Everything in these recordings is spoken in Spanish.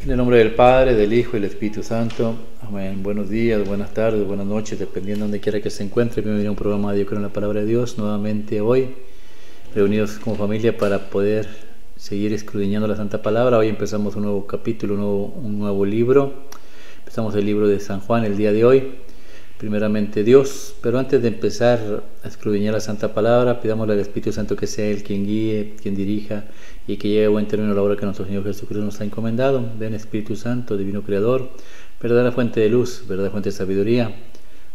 En el nombre del Padre, del Hijo y del Espíritu Santo. Amén. Buenos días, buenas tardes, buenas noches, dependiendo de donde quiera que se encuentre. Bienvenido a un programa de Yo Creo en la Palabra de Dios. Nuevamente hoy, reunidos como familia para poder seguir escudriñando la Santa Palabra. Hoy empezamos un nuevo capítulo, un nuevo libro. Empezamos el libro de San Juan el día de hoy. Primeramente Dios, pero antes de empezar a escudriñar la Santa Palabra, pidámosle al Espíritu Santo que sea Él quien guíe, quien dirija y que llegue a buen término la obra que nuestro Señor Jesucristo nos ha encomendado. Ven Espíritu Santo, Divino Creador, verdadera fuente de luz, verdadera fuente de sabiduría,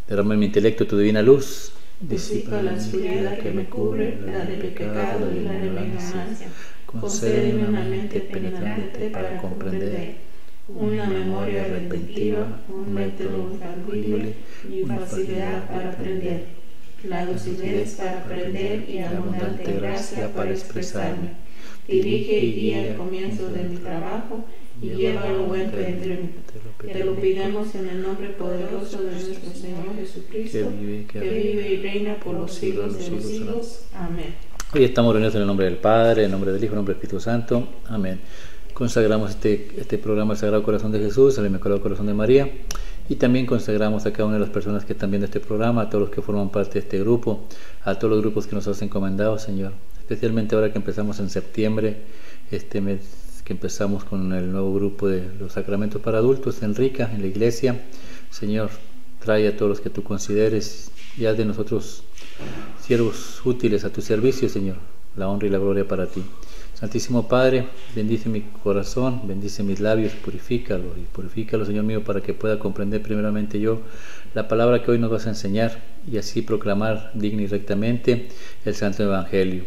derrama en mi intelecto tu divina luz. Disipa la oscuridad que me cubre, la de pecado y la de mi ignorancia. Concédeme una mente penetrante para comprender, una memoria retentiva, un método infalible y facilidad para aprender, la lucidez para aprender y abundante gracia para expresarme. Dirige y guía el comienzo de mi trabajo y llévalo a buen término. Te lo pidamos en el nombre poderoso de nuestro Señor Jesucristo, que vive y reina por los siglos de los siglos. Amén. Hoy estamos reunidos en el nombre del Padre, en el nombre del Hijo, en el nombre del Espíritu Santo. Amén. Consagramos este programa al Sagrado Corazón de Jesús, al Inmaculado Corazón de María, y también consagramos a cada una de las personas que están viendo este programa, a todos los que forman parte de este grupo, a todos los grupos que nos has encomendado, Señor. Especialmente ahora que empezamos en septiembre, este mes que empezamos con el nuevo grupo de los sacramentos para adultos en Rica, en la iglesia. Señor, trae a todos los que tú consideres y haz de nosotros siervos útiles a tu servicio, Señor. La honra y la gloria para ti. Santísimo Padre, bendice mi corazón, bendice mis labios, purifícalo, Señor mío, para que pueda comprender primeramente yo la palabra que hoy nos vas a enseñar y así proclamar digna y rectamente el Santo Evangelio.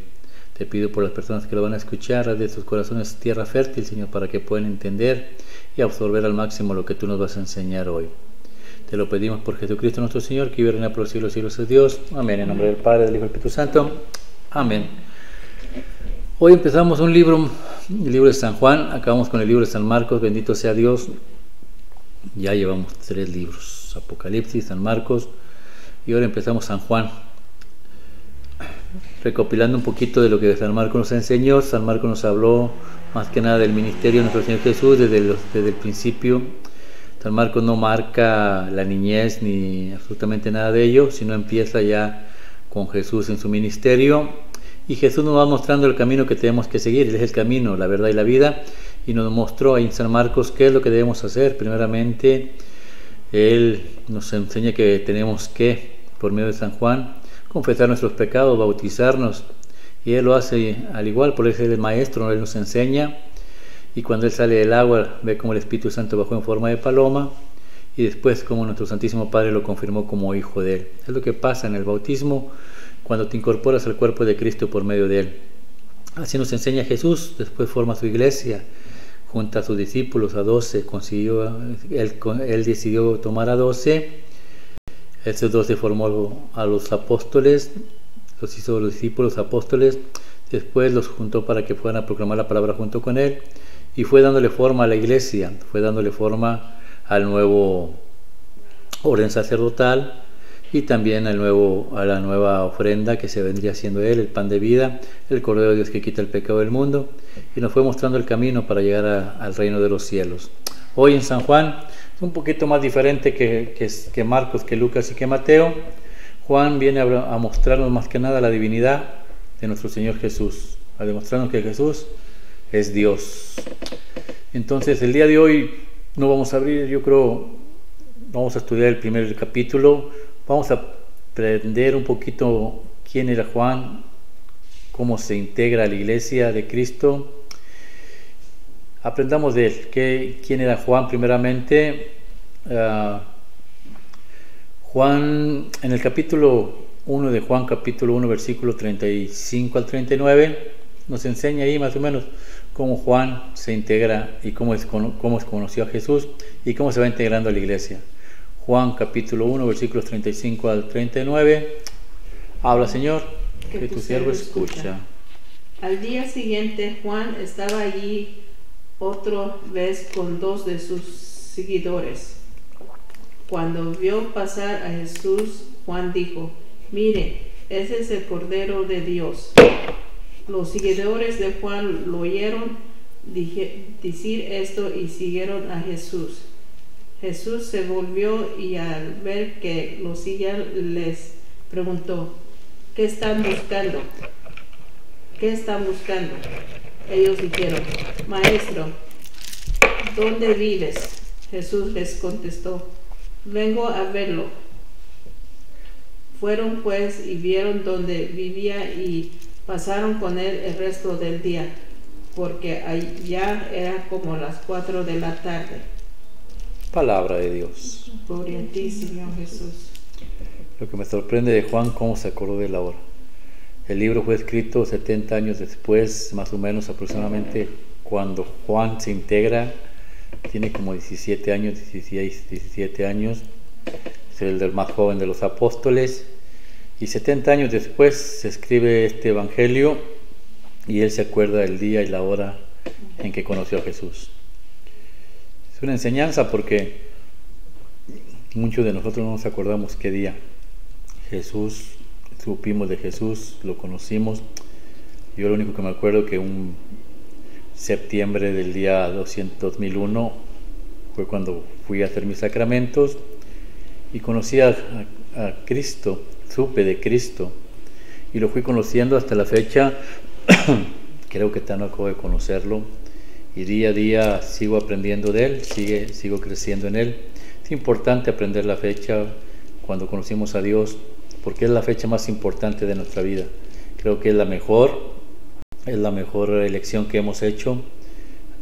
Te pido por las personas que lo van a escuchar, haz de sus corazones tierra fértil, Señor, para que puedan entender y absorber al máximo lo que tú nos vas a enseñar hoy. Te lo pedimos por Jesucristo nuestro Señor, que vive y reina por los siglos de Dios. Amén. En nombre del Padre, del Hijo y del Espíritu Santo. Amén. Hoy empezamos el libro de San Juan, acabamos con el libro de San Marcos, bendito sea Dios. Ya llevamos 3 libros, Apocalipsis, San Marcos, y ahora empezamos San Juan. Recopilando un poquito de lo que San Marcos nos enseñó, San Marcos nos habló más que nada del ministerio de nuestro Señor Jesús desde el principio. San Marcos no marca la niñez ni absolutamente nada de ello, sino empieza ya con Jesús en su ministerio. Y Jesús nos va mostrando el camino que tenemos que seguir. Él es el camino, la verdad y la vida. Y nos mostró ahí en San Marcos qué es lo que debemos hacer. Primeramente, Él nos enseña que tenemos que, por medio de San Juan, confesar nuestros pecados, bautizarnos. Y Él lo hace al igual, por eso es el Maestro, Él nos enseña. Y cuando Él sale del agua, ve como el Espíritu Santo bajó en forma de paloma. Y después como nuestro Santísimo Padre lo confirmó como Hijo de Él. Es lo que pasa en el bautismo, cuando te incorporas al cuerpo de Cristo por medio de Él. Así nos enseña Jesús. Después forma su iglesia, junta a sus discípulos, a 12, él decidió tomar a 12, esos 12 formó a los apóstoles, los hizo los discípulos apóstoles, después los juntó para que fueran a proclamar la palabra junto con Él, y fue dándole forma a la iglesia, fue dándole forma al nuevo orden sacerdotal, y también a la nueva ofrenda que se vendría siendo Él, el pan de vida, el Cordero de Dios que quita el pecado del mundo, y nos fue mostrando el camino para llegar al reino de los cielos. Hoy en San Juan es un poquito más diferente que Marcos, que Lucas y que Mateo. Juan viene a mostrarnos más que nada la divinidad de nuestro Señor Jesús, a demostrarnos que Jesús es Dios. Entonces el día de hoy no vamos a abrir, yo creo, vamos a estudiar el primer capítulo. Vamos a aprender un poquito quién era Juan, cómo se integra a la iglesia de Cristo. Aprendamos de él. ¿Quién era Juan primeramente? Juan, en el capítulo 1 de Juan, capítulo 1, versículo 35 al 39, nos enseña ahí más o menos cómo Juan se integra y cómo conoció a Jesús y cómo se va integrando a la iglesia. Juan capítulo 1, versículos 35 al 39. Habla, Señor, que tu siervo escucha. Al día siguiente, Juan estaba allí otra vez con 2 de sus seguidores. Cuando vio pasar a Jesús, Juan dijo: mire, ese es el Cordero de Dios. Los seguidores de Juan lo oyeron decir esto y siguieron a Jesús. Jesús se volvió y al ver que los seguían les preguntó: ¿qué están buscando? ¿Qué están buscando? Ellos dijeron: Maestro, ¿dónde vives? Jesús les contestó: vengo a verlo. Fueron pues y vieron dónde vivía y pasaron con él el resto del día, porque ya era como las 4 de la tarde. Palabra de Dios. Gloria a ti, Señor Jesús. Lo que me sorprende de Juan, cómo se acordó de la hora. El libro fue escrito 70 años después, más o menos aproximadamente, cuando Juan se integra. Tiene como 17 años, 16, 17 años. Es el del más joven de los apóstoles. Y 70 años después se escribe este evangelio y él se acuerda del día y la hora en que conoció a Jesús. Es una enseñanza porque muchos de nosotros no nos acordamos qué día Jesús, supimos de Jesús, lo conocimos. Yo lo único que me acuerdo que un septiembre del día 2001 fue cuando fui a hacer mis sacramentos y conocí a Cristo, supe de Cristo y lo fui conociendo hasta la fecha. Creo que no acabo de conocerlo y día a día sigo aprendiendo de él, sigo creciendo en él. Es importante aprender la fecha cuando conocimos a Dios, porque es la fecha más importante de nuestra vida. Creo que es la mejor elección que hemos hecho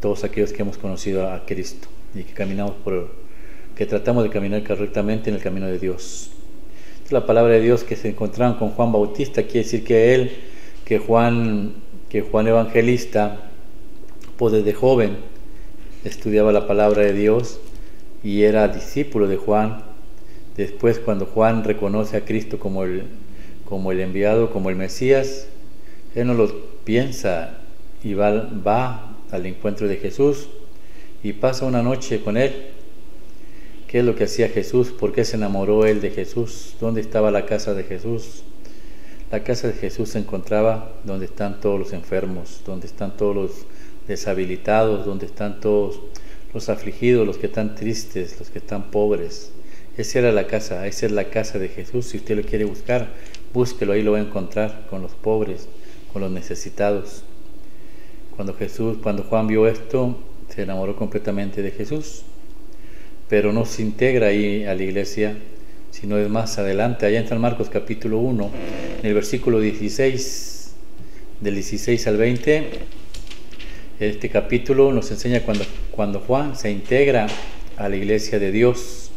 todos aquellos que hemos conocido a Cristo y que tratamos de caminar correctamente en el camino de Dios. La palabra de Dios que se encontraron con Juan Bautista quiere decir que Juan Evangelista, pues desde joven estudiaba la palabra de Dios y era discípulo de Juan. Después, cuando Juan reconoce a Cristo como el enviado, como el Mesías, él no lo piensa y va al encuentro de Jesús y pasa una noche con él. ¿Qué es lo que hacía Jesús? ¿Por qué se enamoró él de Jesús? ¿Dónde estaba la casa de Jesús? La casa de Jesús se encontraba donde están todos los enfermos, donde están todos los deshabilitados, donde están todos los afligidos, los que están tristes, los que están pobres. Esa era la casa, esa es la casa de Jesús. Si usted lo quiere buscar, búsquelo, ahí lo va a encontrar, con los pobres, con los necesitados. Cuando Juan vio esto, se enamoró completamente de Jesús. Pero no se integra ahí a la iglesia, sino es más adelante, allá en San Marcos capítulo 1, en el versículo 16, del 16 al 20, este capítulo nos enseña cuando Juan se integra a la iglesia de Dios.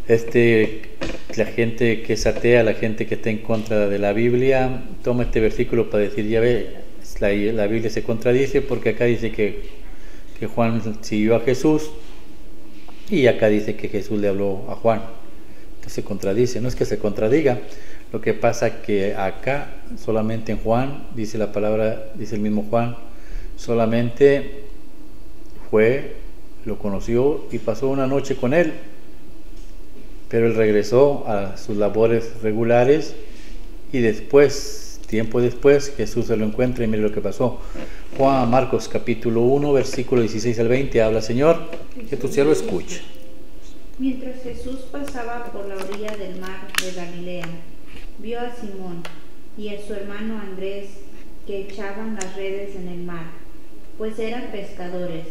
La gente que es atea, la gente que está en contra de la Biblia, toma este versículo para decir: ya ve, la Biblia se contradice, porque acá dice que Juan siguió a Jesús, y acá dice que Jesús le habló a Juan. Entonces se contradice. No es que se contradiga, lo que pasa que acá solamente en Juan, dice la palabra, dice el mismo Juan, solamente lo conoció y pasó una noche con él, pero él regresó a sus labores regulares y tiempo después, Jesús se lo encuentra y mire lo que pasó. Marcos capítulo 1, versículo 16 al 20, habla: Señor, que tu siervo escuche. Mientras Jesús pasaba por la orilla del mar de Galilea, vio a Simón y a su hermano Andrés que echaban las redes en el mar, pues eran pescadores.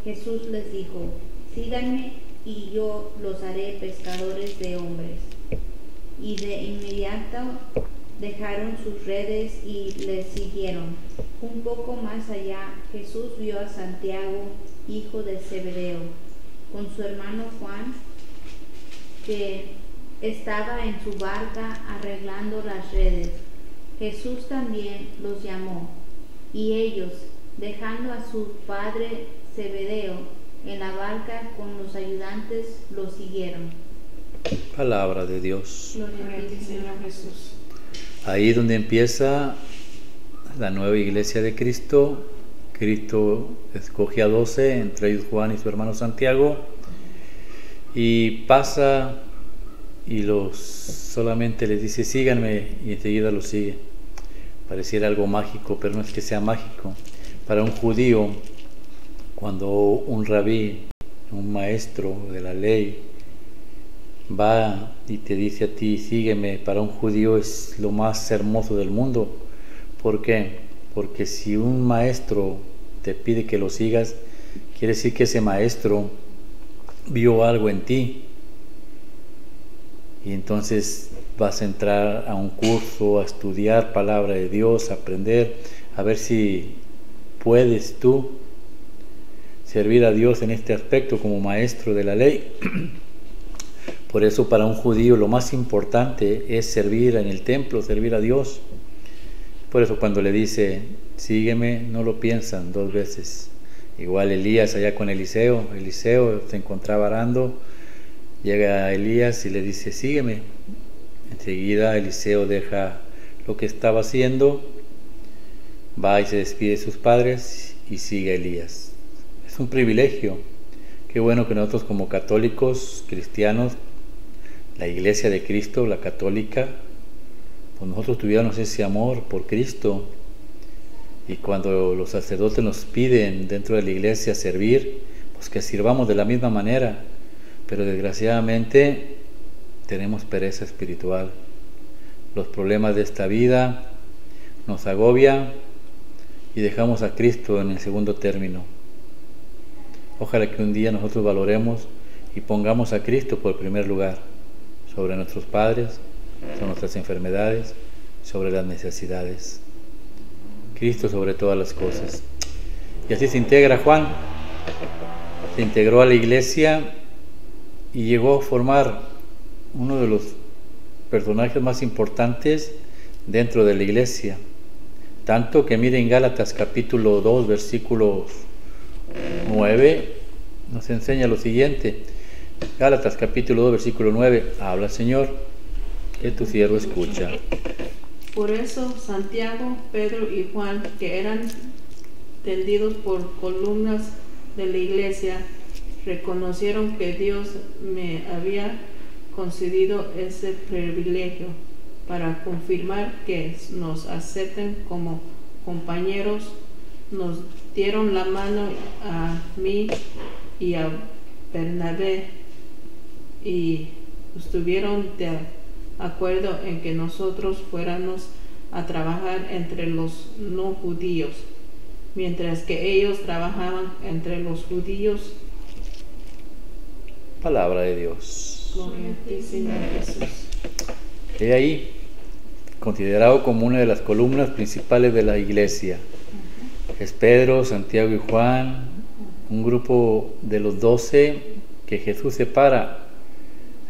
Jesús les dijo: síganme y yo los haré pescadores de hombres. Y de inmediato dejaron sus redes y les siguieron. Un poco más allá, Jesús vio a Santiago, hijo de Zebedeo, con su hermano Juan, que estaba en su barca arreglando las redes. Jesús también los llamó, y ellos, dejando a su padre Zebedeo en la barca con los ayudantes, lo siguieron. Palabra de Dios. Gloria a ti, Señor Jesús. Ahí donde empieza la nueva iglesia de Cristo. Cristo escoge a 12, entre ellos Juan y su hermano Santiago, y pasa y solamente les dice: síganme, y enseguida los sigue. Pareciera algo mágico, pero no es que sea mágico. Para un judío, cuando un rabí, un maestro de la ley, va y te dice a ti, sígueme, para un judío es lo más hermoso del mundo. ¿Por qué? Porque si un maestro te pide que lo sigas, quiere decir que ese maestro vio algo en ti. Y entonces vas a entrar a un curso, a estudiar palabra de Dios, a aprender, a ver si puedes tú servir a Dios en este aspecto como maestro de la ley. Por eso para un judío lo más importante es servir en el templo, servir a Dios. Por eso cuando le dice, sígueme, no lo piensan dos veces. Igual Elías allá con Eliseo se encontraba arando, llega Elías y le dice, sígueme. Enseguida Eliseo deja lo que estaba haciendo, va y se despide de sus padres y sigue a Elías. Es un privilegio. Qué bueno que nosotros como católicos, cristianos, la Iglesia de Cristo, la católica, pues nosotros tuviéramos ese amor por Cristo. Y cuando los sacerdotes nos piden dentro de la iglesia servir, pues que sirvamos de la misma manera. Pero desgraciadamente tenemos pereza espiritual. Los problemas de esta vida nos agobian y dejamos a Cristo en el segundo término. Ojalá que un día nosotros valoremos y pongamos a Cristo por primer lugar, sobre nuestros padres, sobre nuestras enfermedades, sobre las necesidades. Cristo sobre todas las cosas. Y así se integra Juan, se integró a la iglesia y llegó a formar uno de los personajes más importantes dentro de la iglesia. Tanto que miren Gálatas capítulo 2 versículo 9 nos enseña lo siguiente. Gálatas capítulo 2 versículo 9, habla Señor, que tu siervo escucha. Por eso Santiago, Pedro y Juan, que eran tendidos por columnas de la iglesia, reconocieron que Dios me había concedido ese privilegio para confirmar que nos acepten como compañeros. Nos dieron la mano a mí y a Bernabé y estuvieron de acuerdo en que nosotros fuéramos a trabajar entre los no judíos, mientras que ellos trabajaban entre los judíos. Palabra de Dios. Gloria a ti, Señor Jesús. He ahí, considerado como una de las columnas principales de la iglesia. Es Pedro, Santiago y Juan, un grupo de los 12 que Jesús separa.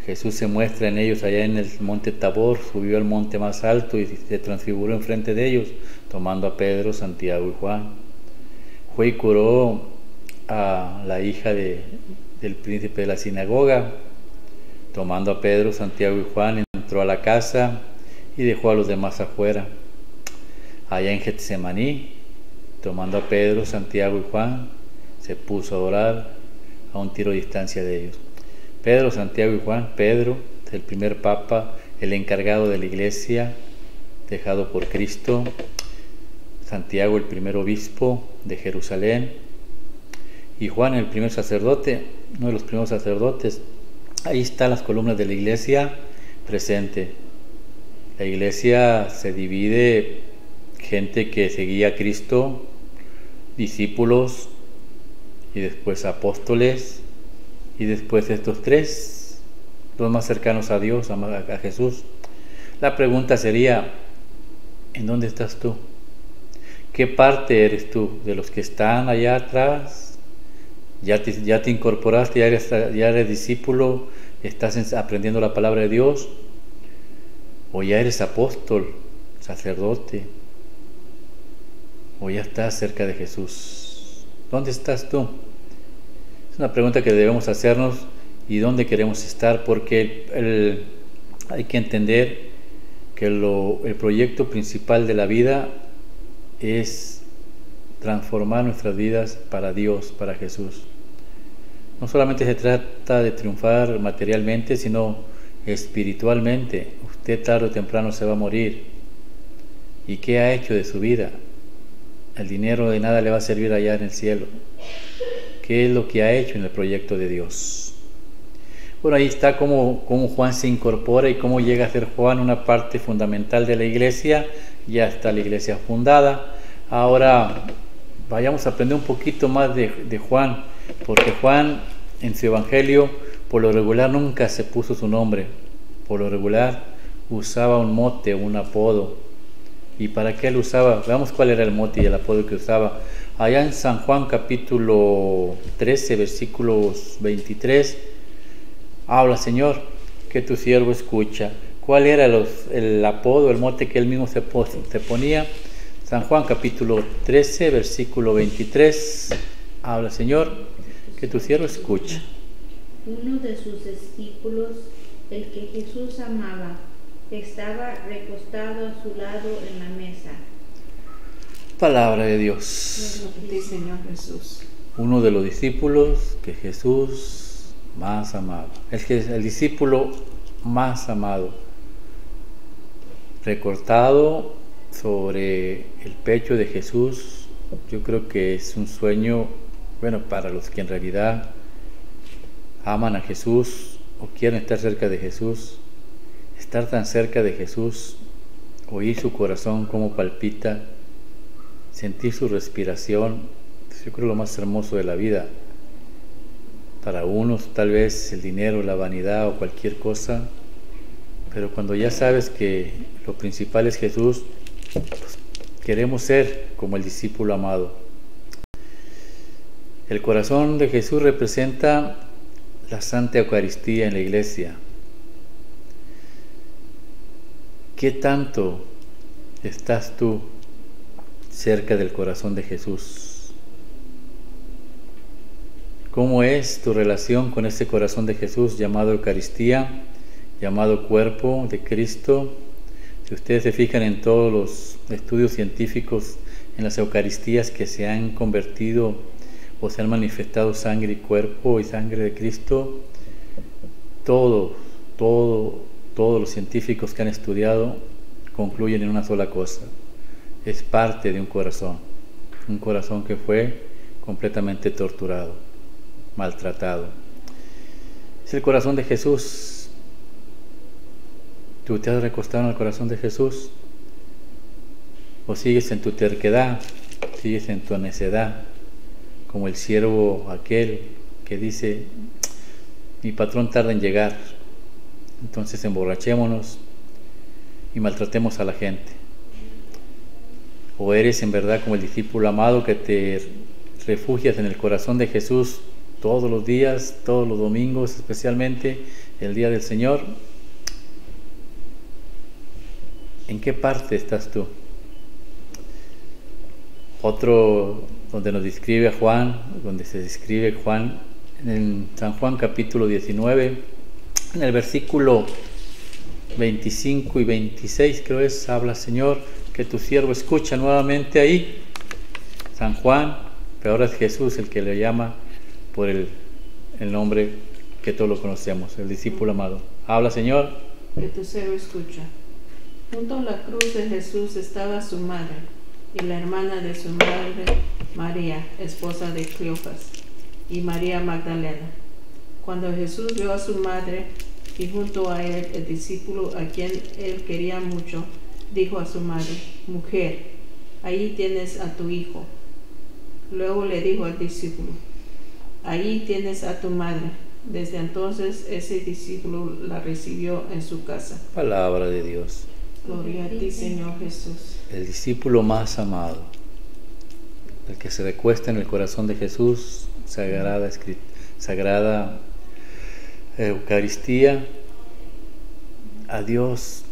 Jesús se muestra en ellos allá en el monte Tabor, subió al monte más alto y se transfiguró enfrente de ellos, tomando a Pedro, Santiago y Juan. Fue y curó a la hija del príncipe de la sinagoga. Tomando a Pedro, Santiago y Juan, entró a la casa y dejó a los demás afuera. Allá en Getsemaní, tomando a Pedro, Santiago y Juan, se puso a orar a un tiro de distancia de ellos. Pedro, Santiago y Juan. Pedro, el primer papa, el encargado de la iglesia, dejado por Cristo. Santiago, el primer obispo de Jerusalén. Y Juan, el primer sacerdote, uno de los primeros sacerdotes. Ahí están las columnas de la iglesia presente. La iglesia se divide, gente que seguía a Cristo, discípulos y después apóstoles. Y después estos tres, los más cercanos a Dios, a Jesús. La pregunta sería, ¿en dónde estás tú? ¿Qué parte eres tú? ¿De los que están allá atrás? ¿Ya te incorporaste, ya eres discípulo, estás aprendiendo la palabra de Dios? ¿O ya eres apóstol, sacerdote? ¿O ya estás cerca de Jesús? ¿Dónde estás tú? Una pregunta que debemos hacernos y dónde queremos estar, porque hay que entender que el proyecto principal de la vida es transformar nuestras vidas para Dios, para Jesús. No solamente se trata de triunfar materialmente, sino espiritualmente. Usted tarde o temprano se va a morir. ¿Y qué ha hecho de su vida? el dinero de nada le va a servir allá en el cielo. ¿Qué es lo que ha hecho en el proyecto de Dios? Bueno, ahí está cómo Juan se incorpora y cómo llega a ser Juan una parte fundamental de la iglesia. Ya está la iglesia fundada. Ahora vayamos a aprender un poquito más de Juan, porque Juan en su evangelio por lo regular nunca se puso su nombre. Por lo regular usaba un mote, un apodo. ¿Y para qué lo usaba? Veamos cuál era el mote y el apodo que usaba. Allá en San Juan capítulo 13, versículos 23, habla: Señor, que tu siervo escucha. ¿Cuál era el apodo, el mote que él mismo se ponía? San Juan capítulo 13, versículo 23, habla: Señor, que tu siervo escucha. Uno de sus discípulos, el que Jesús amaba, estaba recostado a su lado en la mesa. Palabra de Dios. Señor Jesús. Uno de los discípulos que Jesús más amaba. El discípulo más amado. Recortado sobre el pecho de Jesús. Yo creo que es un sueño, bueno, para los que en realidad aman a Jesús o quieren estar cerca de Jesús. Estar tan cerca de Jesús, oír su corazón cómo palpita, sentir su respiración, yo creo lo más hermoso de la vida. Para unos tal vez el dinero, la vanidad o cualquier cosa, pero cuando ya sabes que lo principal es Jesús, pues queremos ser como el discípulo amado. El corazón de Jesús representa la Santa Eucaristía en la iglesia. ¿Qué tanto estás tú cerca del corazón de Jesús? ¿Cómo es tu relación con ese corazón de Jesús llamado Eucaristía, llamado cuerpo de Cristo? Si ustedes se fijan en todos los estudios científicos, en las Eucaristías que se han convertido o se han manifestado sangre y cuerpo y sangre de Cristo, todos los científicos que han estudiado concluyen en una sola cosa: es parte de un corazón que fue completamente torturado, maltratado. Es el corazón de Jesús. ¿Tú te has recostado en el corazón de Jesús? ¿O sigues en tu terquedad? ¿Sigues en tu necedad? Como el siervo aquel que dice: mi patrón tarda en llegar, entonces emborrachémonos y maltratemos a la gente. ¿O eres en verdad como el discípulo amado que te refugias en el corazón de Jesús todos los días, todos los domingos, especialmente el día del Señor? ¿En qué parte estás tú? Otro donde nos describe Juan, donde se describe Juan, en San Juan capítulo 19, en el versículo 25 y 26 creo es, habla: Señor, que tu siervo escucha. Nuevamente ahí, San Juan, pero ahora es Jesús el que le llama por el nombre que todos lo conocemos, el discípulo amado. Habla: Señor, que tu siervo escucha. Junto a la cruz de Jesús estaba su madre y la hermana de su madre, María, esposa de Cleofas, y María Magdalena. Cuando Jesús vio a su madre y junto a él el discípulo a quien él quería mucho, dijo a su madre: mujer, ahí tienes a tu hijo. Luego le dijo al discípulo: ahí tienes a tu madre. Desde entonces ese discípulo la recibió en su casa. Palabra de Dios. Gloria a ti, Señor Jesús. El discípulo más amado, el que se recuesta en el corazón de Jesús, sagrada Eucaristía. A Dios,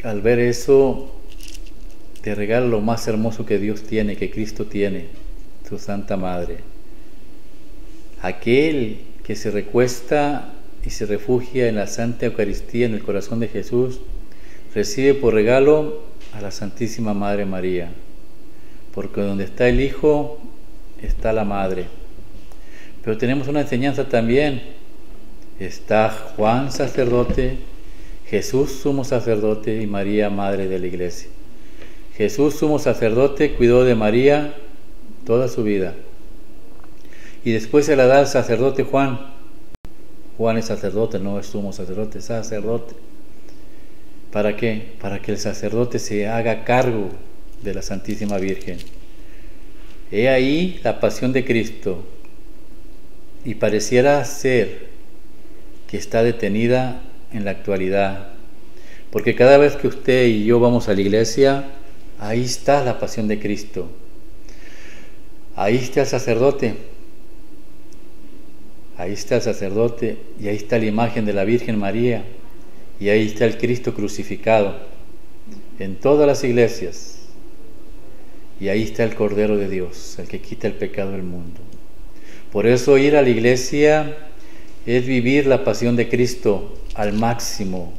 al ver eso, te regala lo más hermoso que Dios tiene, que Cristo tiene, su Santa Madre. Aquel que se recuesta y se refugia en la Santa Eucaristía, en el corazón de Jesús, recibe por regalo a la Santísima Madre María, porque donde está el Hijo está la Madre. Pero tenemos una enseñanza también: está Juan sacerdote, Jesús sumo sacerdote y María Madre de la Iglesia. Jesús, sumo sacerdote, cuidó de María toda su vida. Y después se la da al sacerdote Juan. Juan es sacerdote, no es sumo sacerdote, es sacerdote. ¿Para qué? Para que el sacerdote se haga cargo de la Santísima Virgen. He ahí la pasión de Cristo. Y pareciera ser que está detenida en la actualidad. Porque cada vez que usted y yo vamos a la iglesia, ahí está la pasión de Cristo. Ahí está el sacerdote. Ahí está el sacerdote y ahí está la imagen de la Virgen María. Y ahí está el Cristo crucificado. En todas las iglesias. Y ahí está el Cordero de Dios, el que quita el pecado del mundo. Por eso ir a la iglesia es vivir la pasión de Cristo al máximo.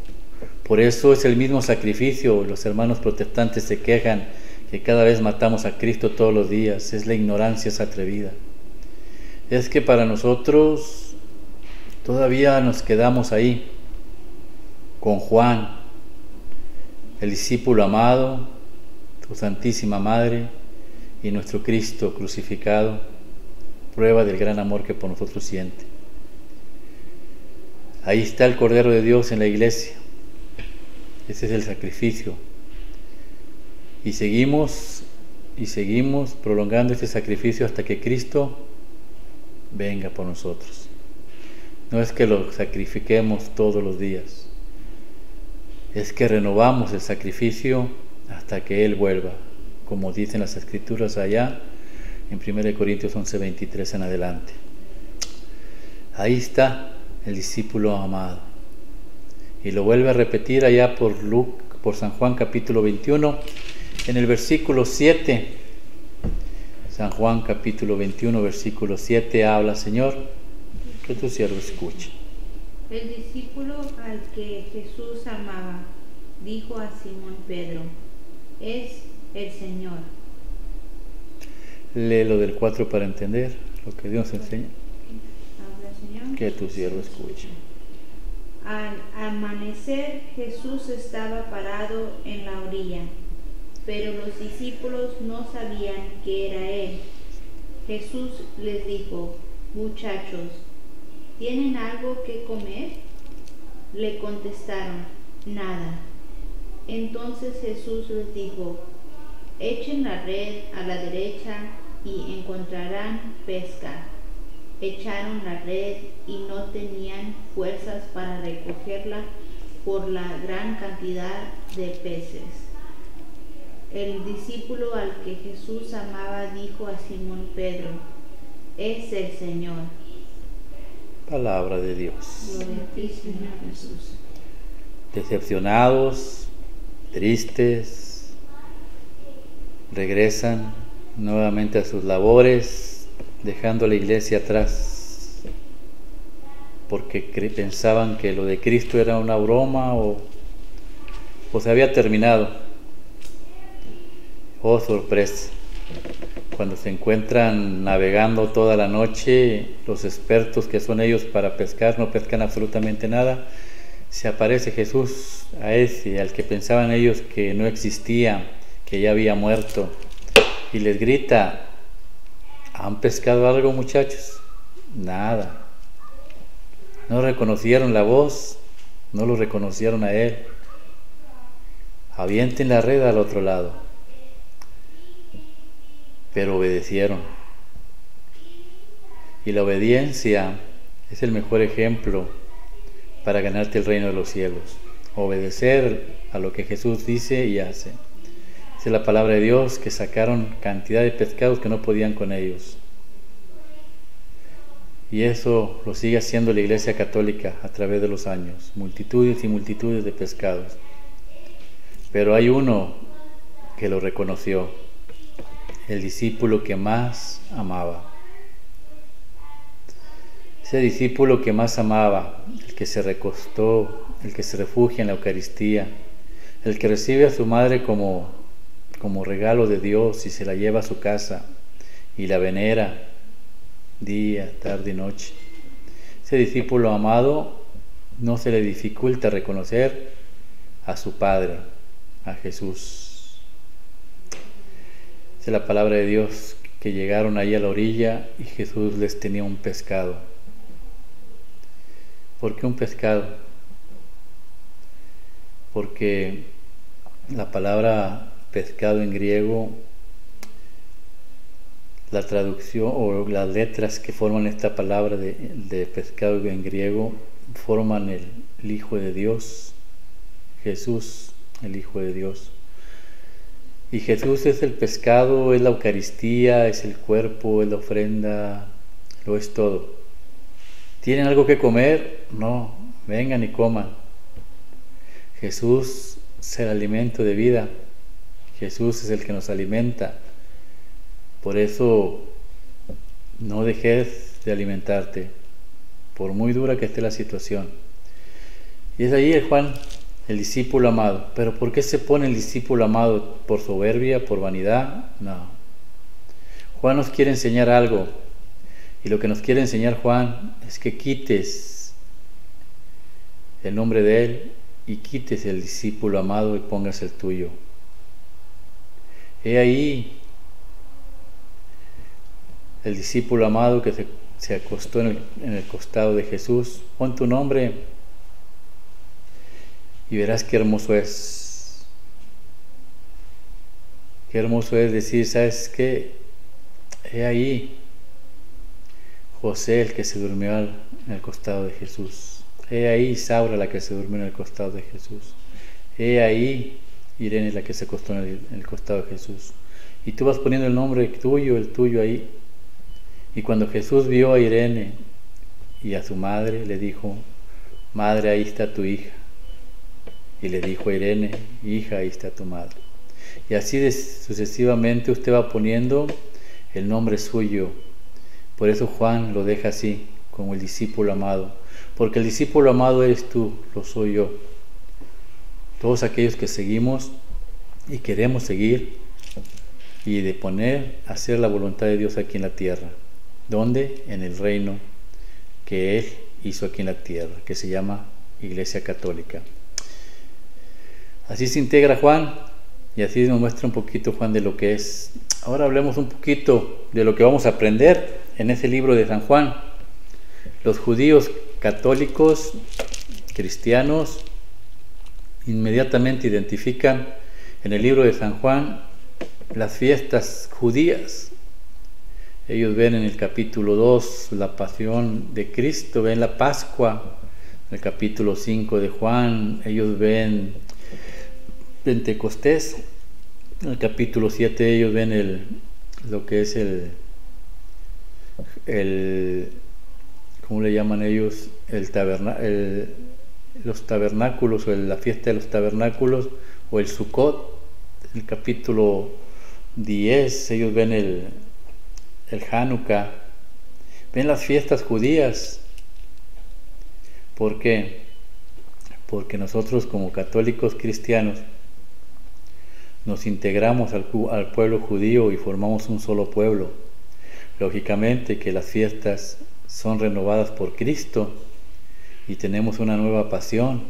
Por eso es el mismo sacrificio. Los hermanos protestantes se quejan que cada vez matamos a Cristo todos los días. Es la ignorancia, es atrevida. Es que para nosotros todavía nos quedamos ahí con Juan, el discípulo amado, tu Santísima Madre y nuestro Cristo crucificado, prueba del gran amor que por nosotros siente. Ahí está el Cordero de Dios en la iglesia. Ese es el sacrificio. Y seguimos prolongando este sacrificio hasta que Cristo venga por nosotros. No es que lo sacrifiquemos todos los días, es que renovamos el sacrificio hasta que Él vuelva, como dicen las Escrituras allá en 1 Corintios 11:23 en adelante. Ahí está el discípulo amado. Y lo vuelve a repetir allá por San Juan capítulo 21, en el versículo 7. San Juan capítulo 21, versículo 7, habla: Señor, que tu siervo escuche. El discípulo al que Jesús amaba dijo a Simón Pedro: es el Señor. Lee lo del 4 para entender lo que Dios enseña. Habla, Señor. Que tu siervo escuche. Al amanecer, Jesús estaba parado en la orilla, pero los discípulos no sabían que era Él. Jesús les dijo: muchachos, ¿tienen algo que comer? Le contestaron: nada. Entonces Jesús les dijo: echen la red a la derecha y encontrarán pesca. Echaron la red y no tenían fuerzas para recogerla por la gran cantidad de peces. El discípulo al que Jesús amaba dijo a Simón Pedro: es el Señor. Palabra de Dios. Gloria a ti, Señor Jesús. Decepcionados, tristes, regresan nuevamente a sus labores, dejando la iglesia atrás, porque pensaban que lo de Cristo era una broma o se había terminado. Oh, sorpresa, cuando se encuentran navegando toda la noche, los expertos que son ellos para pescar no pescan absolutamente nada. Se aparece Jesús a ese, al que pensaban ellos que no existía, que ya había muerto, y les grita: ¿han pescado algo, muchachos? Nada. No reconocieron la voz, no lo reconocieron a Él. Avienten la red al otro lado. Pero obedecieron. Y la obediencia es el mejor ejemplo para ganarte el reino de los cielos. Obedecer a lo que Jesús dice y hace. Esa es la palabra de Dios, que sacaron cantidad de pescados que no podían con ellos. Y eso lo sigue haciendo la Iglesia Católica a través de los años. Multitudes y multitudes de pescados. Pero hay uno que lo reconoció. El discípulo que más amaba. Ese discípulo que más amaba, el que se recostó, el que se refugia en la Eucaristía, el que recibe a su madre como regalo de Dios y se la lleva a su casa y la venera día, tarde y noche. Ese discípulo amado no se le dificulta reconocer a su Padre, a Jesús. Dice la palabra de Dios que llegaron ahí a la orilla y Jesús les tenía un pescado. ¿Por qué un pescado? Porque la palabra pescado en griego, la traducción o las letras que forman esta palabra de pescado en griego forman el Hijo de Dios, Jesús, el Hijo de Dios. Y Jesús es el pescado, es la Eucaristía, es el cuerpo, es la ofrenda, lo es todo. ¿Tienen algo que comer? No, vengan y coman. Jesús es el alimento de vida. Jesús es el que nos alimenta. Por eso no dejes de alimentarte, por muy dura que esté la situación. Y es ahí el Juan, el discípulo amado. ¿Pero por qué se pone el discípulo amado? ¿Por soberbia? ¿Por vanidad? No. Juan nos quiere enseñar algo. Y lo que nos quiere enseñar Juan es que quites el nombre de él y quites el discípulo amado y pongas el tuyo. He ahí el discípulo amado que se acostó en el costado de Jesús. Pon tu nombre y verás qué hermoso es. Qué hermoso es decir, ¿sabes qué? He ahí José, el que se durmió en el costado de Jesús. He ahí Isaura, la que se durmió en el costado de Jesús. He ahí Irene, la que se acostó en el costado de Jesús. Y tú vas poniendo el nombre tuyo, el tuyo ahí. Y cuando Jesús vio a Irene y a su madre, le dijo: madre, ahí está tu hija. Y le dijo a Irene: hija, ahí está tu madre. Y así sucesivamente usted va poniendo el nombre suyo. Por eso Juan lo deja así, como el discípulo amado. Porque el discípulo amado eres tú, lo soy yo. Todos aquellos que seguimos y queremos seguir y de hacer la voluntad de Dios aquí en la tierra. ¿Dónde? En el reino que Él hizo aquí en la tierra, que se llama Iglesia Católica. Así se integra Juan y así nos muestra un poquito Juan de lo que es. Ahora hablemos un poquito de lo que vamos a aprender en ese libro de San Juan. Los judíos católicos, cristianos, inmediatamente identifican en el libro de San Juan las fiestas judías. Ellos ven en el capítulo 2 la pasión de Cristo, ven la Pascua. En el capítulo 5 de Juan ellos ven Pentecostés. En el capítulo 7 ellos ven lo que es ¿cómo le llaman ellos? Los tabernáculos, o la fiesta de los tabernáculos, o el Sukkot. En el capítulo 10 ellos ven el Hanukkah, ven las fiestas judías. ¿Por qué? Porque nosotros como católicos cristianos nos integramos al pueblo judío y formamos un solo pueblo. Lógicamente que las fiestas son renovadas por Cristo y tenemos una nueva pasión,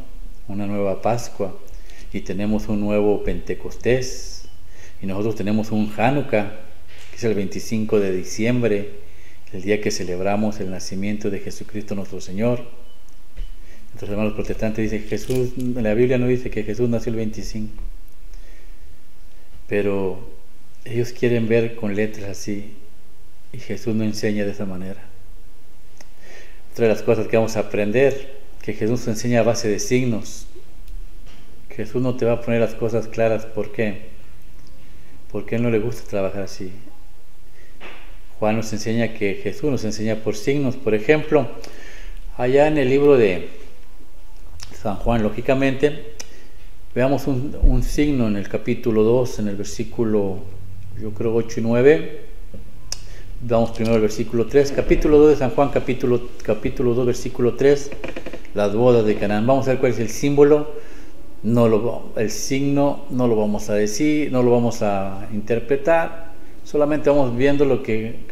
una nueva Pascua, y tenemos un nuevo Pentecostés, y nosotros tenemos un Hanukkah, que es el 25 de diciembre, el día que celebramos el nacimiento de Jesucristo nuestro Señor. Nuestros hermanos protestantes dicen que Jesús, en la Biblia no dice que Jesús nació el 25, pero ellos quieren ver con letras así, y Jesús no enseña de esa manera. Otra de las cosas que vamos a aprender, que Jesús enseña a base de signos. Jesús no te va a poner las cosas claras. ¿Por qué? Porque a Él no le gusta trabajar así. Juan nos enseña que Jesús nos enseña por signos. Por ejemplo, allá en el libro de San Juan, lógicamente, veamos un signo en el capítulo 2, en el versículo, yo creo, 8 y 9. Vamos primero al versículo 3, capítulo 2 de San Juan, capítulo 2, versículo 3, las bodas de Canaán. Vamos a ver cuál es el símbolo. El signo no lo vamos a decir, no lo vamos a interpretar, solamente vamos viendo lo que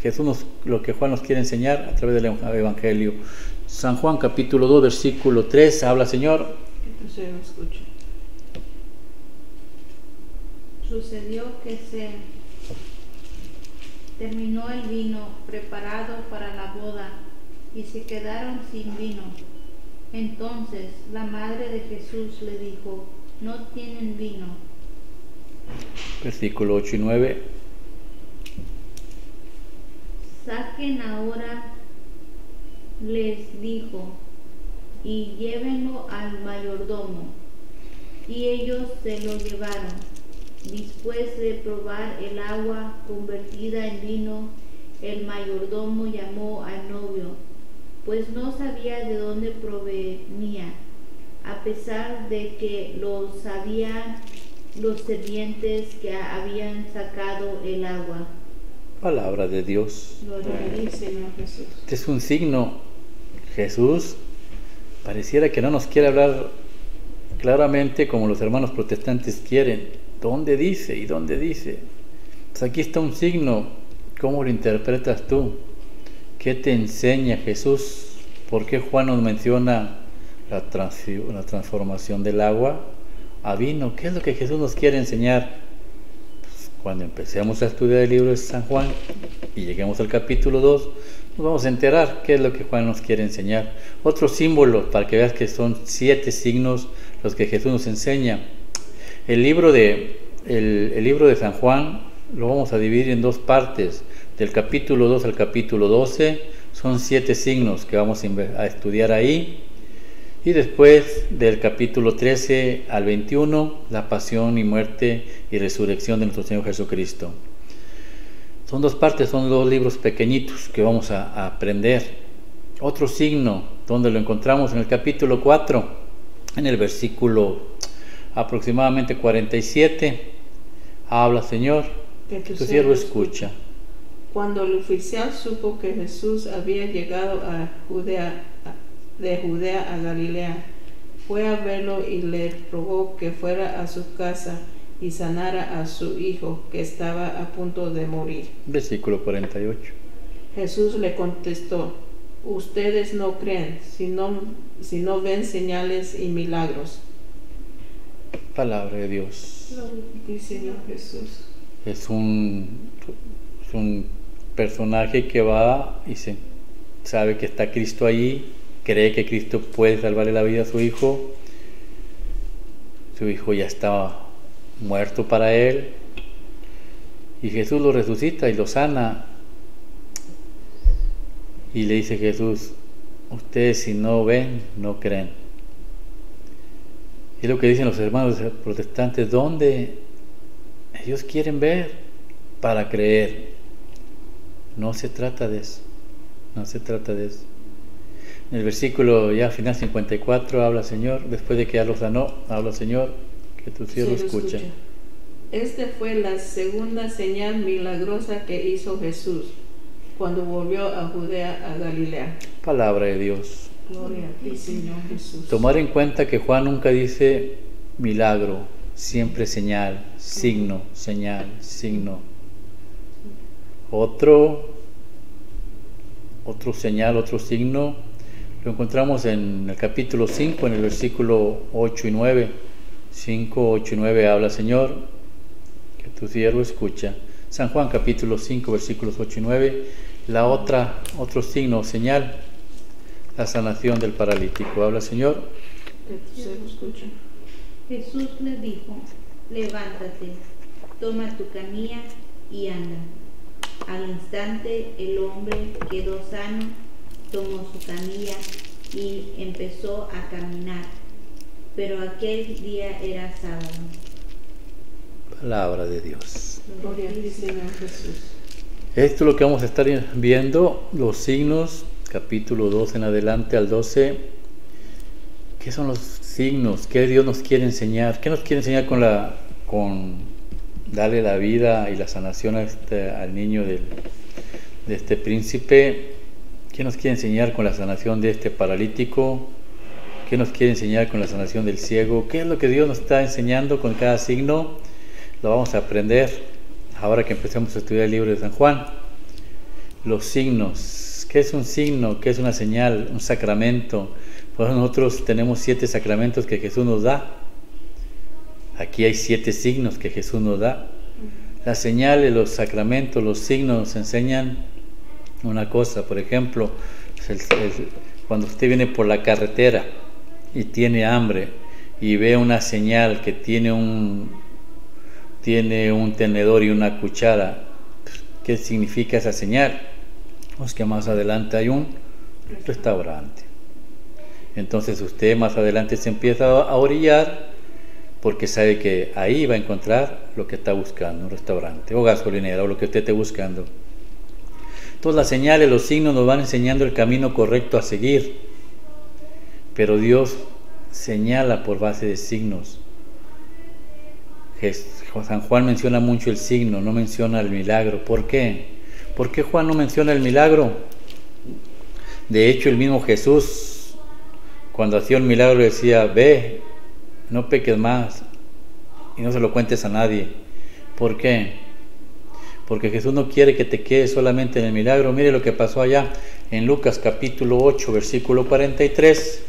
Juan nos quiere enseñar a través del Evangelio. San Juan capítulo 2 versículo 3, habla Señor. Entonces no escucho. Sucedió que se Terminó el vino preparado para la boda y se quedaron sin vino. Entonces la madre de Jesús le dijo: no tienen vino. Versículo 8 y 9. Saquen ahora, les dijo, y llévenlo al mayordomo. Y ellos se lo llevaron. Después de probar el agua convertida en vino, el mayordomo llamó al novio, pues no sabía de dónde provenía, a pesar de que lo sabían los sirvientes que habían sacado el agua. Palabra de Dios. Gloria a ti, Señor Jesús. Este es un signo. Jesús pareciera que no nos quiere hablar claramente como los hermanos protestantes quieren. ¿Dónde dice? ¿Y dónde dice? Pues aquí está un signo. ¿Cómo lo interpretas tú? ¿Qué te enseña Jesús? ¿Por qué Juan nos menciona la transformación del agua a vino? ¿Qué es lo que Jesús nos quiere enseñar? Pues cuando empecemos a estudiar el libro de San Juan y lleguemos al capítulo 2, nos vamos a enterar qué es lo que Juan nos quiere enseñar. Otro símbolo para que veas que son 7 signos los que Jesús nos enseña. El libro de San Juan lo vamos a dividir en 2 partes. Del capítulo 2 al capítulo 12 son 7 signos que vamos a estudiar ahí. Y después del capítulo 13 al 21, la pasión y muerte y resurrección de nuestro Señor Jesucristo. Son 2 partes, son 2 libros pequeñitos que vamos a aprender. Otro signo, donde lo encontramos en el capítulo 4, en el versículo aproximadamente 47, habla: Señor, que tu siervo escucha. Cuando el oficial supo que Jesús había llegado de Judea a Galilea, fue a verlo y le rogó que fuera a su casa y sanara a su hijo, que estaba a punto de morir. Versículo 48. Jesús le contestó: ustedes no creen, si no ven señales y milagros. Palabra de Dios. Gloria a ti, Señor Jesús. Es un personaje que va y sabe que está Cristo ahí, cree que Cristo puede salvarle la vida a su hijo. Su hijo ya estaba muerto para él, y Jesús lo resucita y lo sana. Y le dice Jesús: ustedes si no ven, no creen. Es lo que dicen los hermanos protestantes: ¿dónde? Ellos quieren ver para creer. No se trata de eso. No se trata de eso. En el versículo ya final 54 habla: Señor, después de que ya lo sanó, habla: Señor, que tu siervo escucha. Esta fue la segunda señal milagrosa que hizo Jesús cuando volvió a Judea a Galilea. Palabra de Dios. Gloria a ti, Señor Jesús. Tomar en cuenta que Juan nunca dice milagro, siempre señal, signo, señal, signo. Otro señal, otro signo, lo encontramos en el capítulo 5, en el versículo 8 y 9. 5, 8 y 9 habla: Señor, que tu siervo escucha. San Juan capítulo 5, versículos 8 y 9. Otro signo o señal, la sanación del paralítico. Habla: Señor, que tu siervo escucha. Jesús le dijo: levántate, toma tu camilla y anda. Al instante el hombre quedó sano, tomó su camilla y empezó a caminar. Pero aquel día era sábado. Palabra de Dios. Gloria a ti, Señor Jesús. Esto es lo que vamos a estar viendo, los signos, capítulo 2 en adelante al 12. ¿Qué son los signos? ¿Qué Dios nos quiere enseñar? ¿Qué nos quiere enseñar con darle la vida y la sanación al niño de este príncipe? ¿Qué nos quiere enseñar con la sanación de este paralítico? ¿Qué nos quiere enseñar con la sanación del ciego? ¿Qué es lo que Dios nos está enseñando con cada signo? Lo vamos a aprender ahora que empecemos a estudiar el libro de San Juan. Los signos. ¿Qué es un signo? ¿Qué es una señal? Un sacramento. Pues nosotros tenemos 7 sacramentos que Jesús nos da. Aquí hay 7 signos que Jesús nos da. Las señales, los sacramentos, los signos nos enseñan una cosa. Por ejemplo, cuando usted viene por la carretera y tiene hambre y ve una señal que tiene un tenedor y una cuchara, ¿qué significa esa señal? Pues que más adelante hay un restaurante. Entonces usted más adelante se empieza a orillar porque sabe que ahí va a encontrar lo que está buscando, un restaurante o gasolinera o lo que usted esté buscando. Todas las señales, los signos nos van enseñando el camino correcto a seguir, pero Dios señala por base de signos. San Juan menciona mucho el signo, no menciona el milagro. ¿Por qué? ¿Por qué Juan no menciona el milagro? De hecho, el mismo Jesús, cuando hacía un milagro, decía: ve, no peques más y no se lo cuentes a nadie. ¿Por qué? Porque Jesús no quiere que te quedes solamente en el milagro. Mire lo que pasó allá en Lucas capítulo 8, versículo 43.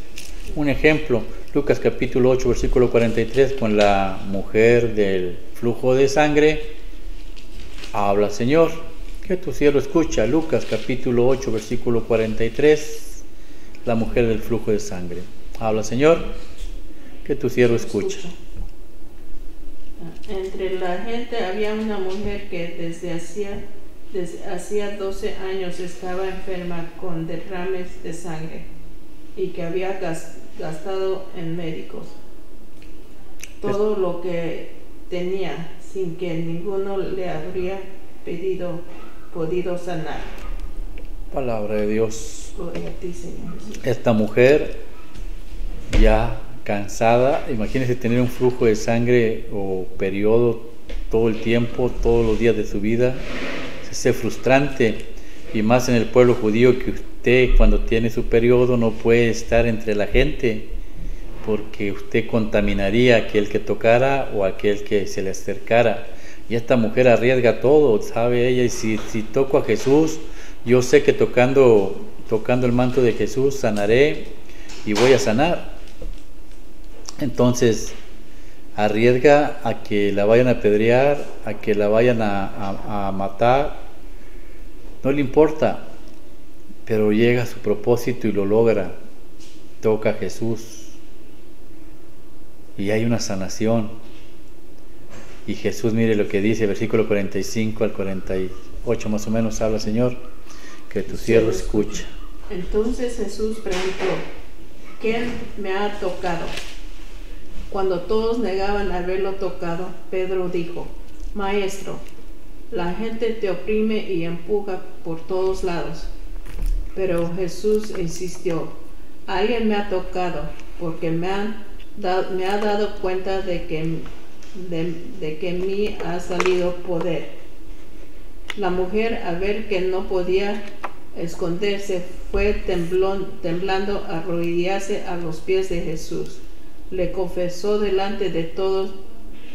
Un ejemplo, Lucas capítulo 8, versículo 43, con la mujer del flujo de sangre. Habla, Señor, que tu siervo escucha. Lucas capítulo 8, versículo 43, la mujer del flujo de sangre. Habla, Señor, que tu siervo escucha. Entre la gente había una mujer que desde hacía 12 años estaba enferma con derrames de sangre y que había gastado en médicos todo lo que tenía sin que ninguno le habría podido sanar. Palabra de Dios. Gloria a ti, Señor Jesús. Esta mujer ya cansada, imagínese tener un flujo de sangre o periodo todo el tiempo, todos los días de su vida. Es frustrante, y más en el pueblo judío, que usted cuando tiene su periodo no puede estar entre la gente porque usted contaminaría a aquel que tocara o a aquel que se le acercara. Y esta mujer arriesga todo, sabe ella, y si toco a Jesús, yo sé que tocando el manto de Jesús sanaré y voy a sanar. Entonces arriesga a que la vayan a apedrear, a que la vayan a matar, no le importa, pero llega a su propósito y lo logra. Toca a Jesús y hay una sanación. Y Jesús, mire lo que dice, versículo 45 al 48 más o menos, habla: Señor, que tu siervo escucha. Entonces Jesús preguntó: ¿quién me ha tocado? Cuando todos negaban haberlo tocado, Pedro dijo: Maestro, la gente te oprime y empuja por todos lados. Pero Jesús insistió: alguien me ha tocado, porque me ha dado cuenta de que en mí ha salido poder. La mujer, a ver que no podía esconderse, fue temblando a arrodillarse a los pies de Jesús. Le confesó delante de todos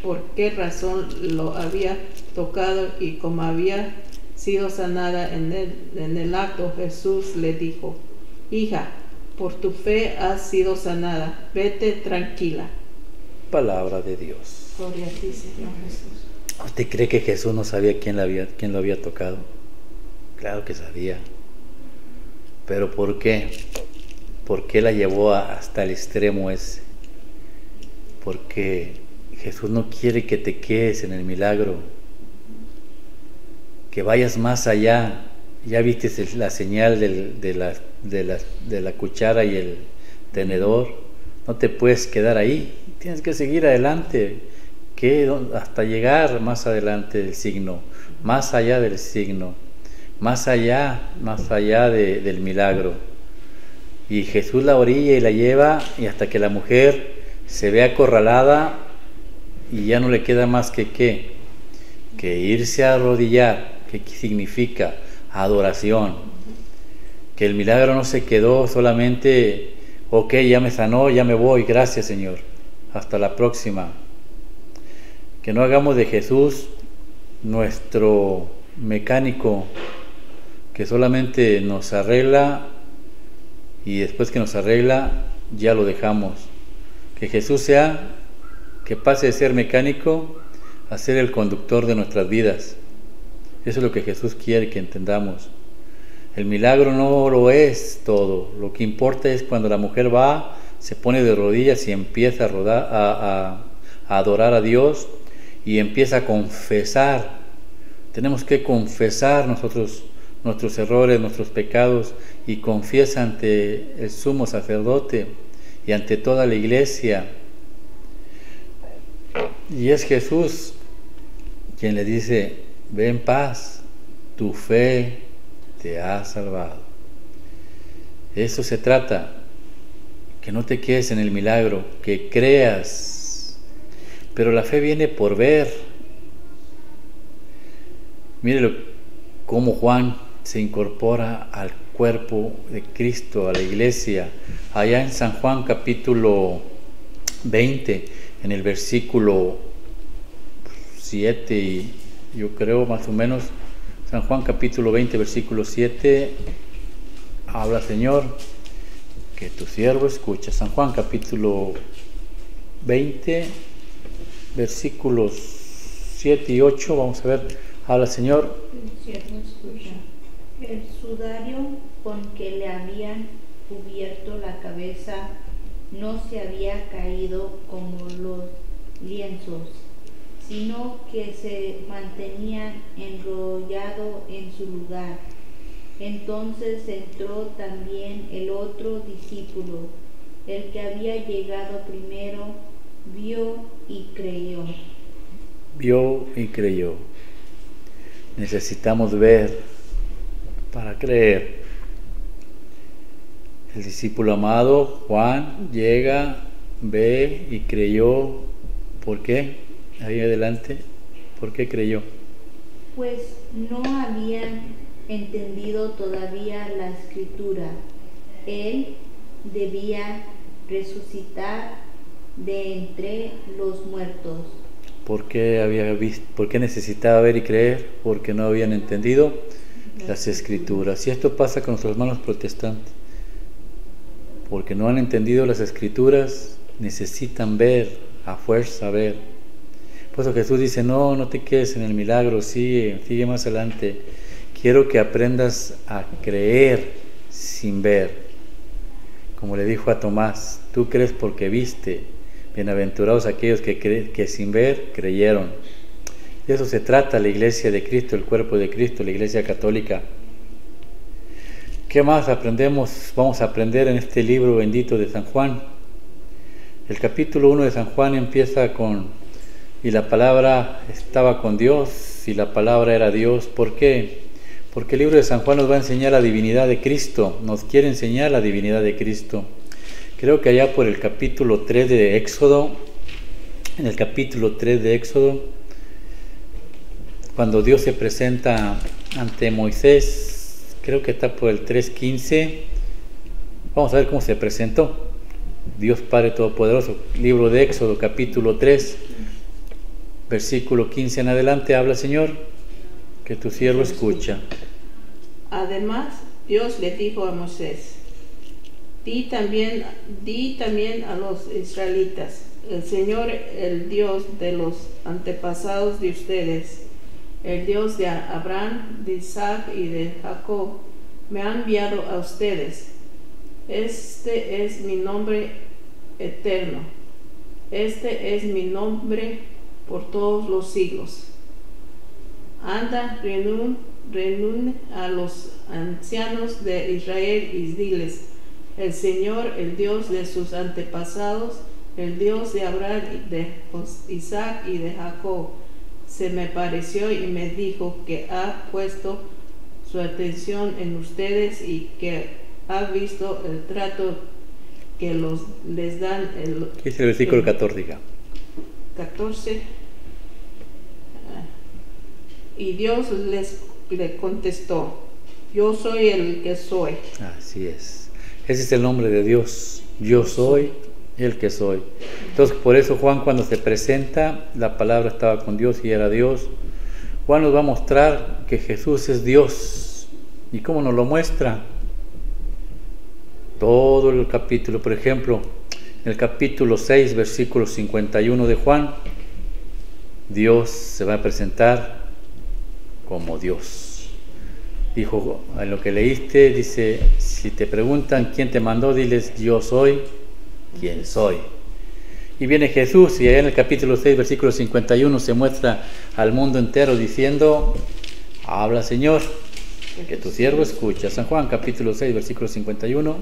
por qué razón lo había tocado y cómo había sido sanada en el acto. Jesús le dijo: hija, por tu fe has sido sanada, vete tranquila. Palabra de Dios. Gloria a ti, Señor Jesús. ¿Usted cree que Jesús no sabía quién lo había tocado? Claro que sabía. ¿Pero por qué? ¿Por qué la llevó hasta el extremo ese? Porque Jesús no quiere que te quedes en el milagro, que vayas más allá. Ya viste la señal de la cuchara y el tenedor. No te puedes quedar ahí, tienes que seguir adelante, hasta llegar más adelante del signo, más allá del signo, más allá del milagro. Y Jesús la orilla y la lleva, y hasta que la mujer se ve acorralada y ya no le queda más que irse a arrodillar. ¿Qué significa? Adoración. Que el milagro no se quedó solamente: ok, ya me sanó, ya me voy, gracias Señor, hasta la próxima. Que no hagamos de Jesús nuestro mecánico que solamente nos arregla y después que nos arregla ya lo dejamos. Que Jesús que pase de ser mecánico a ser el conductor de nuestras vidas. Eso es lo que Jesús quiere que entendamos. El milagro no lo es todo. Lo que importa es cuando la mujer va, se pone de rodillas y empieza a adorar a Dios y empieza a confesar. Tenemos que confesar nosotros nuestros errores, nuestros pecados, y confiesa ante el sumo sacerdote y ante toda la iglesia. Y es Jesús quien le dice: ve en paz, tu fe te ha salvado. Eso se trata, que no te quedes en el milagro, que creas. Pero la fe viene por ver. Mire cómo Juan se incorpora al cuerpo de Cristo, a la iglesia. Allá en San Juan capítulo 20, en el versículo 7, y yo creo más o menos, San Juan capítulo 20, versículo 7, habla: Señor, que tu siervo escucha. San Juan capítulo 20, versículos 7 y 8, vamos a ver, habla: Señor, el siervo escucha. El sudario con que le habían cubierto la cabeza no se había caído como los lienzos, sino que se mantenía enrollado en su lugar. Entonces entró también el otro discípulo, el que había llegado primero, vio y creyó. Vio y creyó. Necesitamos ver para creer. El discípulo amado Juan llega, ve y creyó. ¿Por qué? Ahí adelante. ¿Por qué creyó? Pues no habían entendido todavía la escritura. Él debía resucitar de entre los muertos. ¿Por qué necesitaba ver y creer? Porque no habían entendido las escrituras. Y esto pasa con nuestros hermanos protestantes. Porque no han entendido las escrituras, necesitan ver, a fuerza ver. Por eso Jesús dice: no te quedes en el milagro, sigue más adelante. Quiero que aprendas a creer sin ver. Como le dijo a Tomás: tú crees porque viste. Bienaventurados aquellos que sin ver creyeron. De eso se trata la iglesia de Cristo, el cuerpo de Cristo, la iglesia católica. ¿Qué más vamos a aprender en este libro bendito de San Juan? El capítulo 1 de San Juan empieza con: y la palabra estaba con Dios, y la palabra era Dios. ¿Por qué? Porque el libro de San Juan nos va a enseñar la divinidad de Cristo, nos quiere enseñar la divinidad de Cristo. Creo que allá por el capítulo 3 de Éxodo, en el capítulo 3 de Éxodo, cuando Dios se presenta ante Moisés, creo que está por el 3:15, vamos a ver cómo se presentó. Dios Padre Todopoderoso, libro de Éxodo, capítulo 3, versículo 15 en adelante, habla: Señor, que tu siervo escucha. Además, Dios le dijo a Moisés: di también a los israelitas: el Señor, el Dios de los antepasados de ustedes, el Dios de Abraham, de Isaac y de Jacob, me ha enviado a ustedes. Este es mi nombre eterno. Este es mi nombre por todos los siglos. Anda, reúne a los ancianos de Israel y diles: el Señor, el Dios de sus antepasados, el Dios de Abraham, de Isaac y de Jacob, se me pareció y me dijo que ha puesto su atención en ustedes y que ha visto el trato que les dan. ¿Qué es el versículo 14? Diga. 14. Y Dios le contestó: yo soy el que soy. Así es. Ese es el nombre de Dios. Yo soy el que soy. Entonces, por eso Juan, cuando se presenta, la palabra estaba con Dios y era Dios. Juan nos va a mostrar que Jesús es Dios. ¿Y cómo nos lo muestra? Todo el capítulo. Por ejemplo, en el capítulo 6, versículo 51 de Juan, Dios se va a presentar como Dios. Dijo, en lo que leíste, dice, si te preguntan quién te mandó, diles, yo soy quien soy. Y viene Jesús, y allá en el capítulo 6, versículo 51, se muestra al mundo entero diciendo, habla Señor, que tu siervo escucha. San Juan, capítulo 6, versículo 51.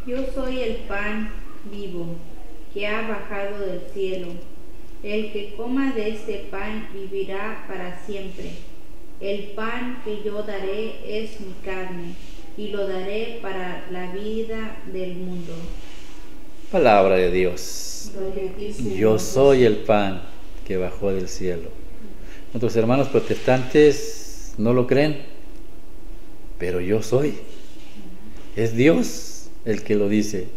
Yo soy el pan vivo que ha bajado del cielo. El que coma de este pan vivirá para siempre. El pan que yo daré es mi carne, y lo daré para la vida del mundo. Palabra de Dios. Yo soy el pan que bajó del cielo. Nuestros hermanos protestantes no lo creen, pero yo soy. Es Dios el que lo dice.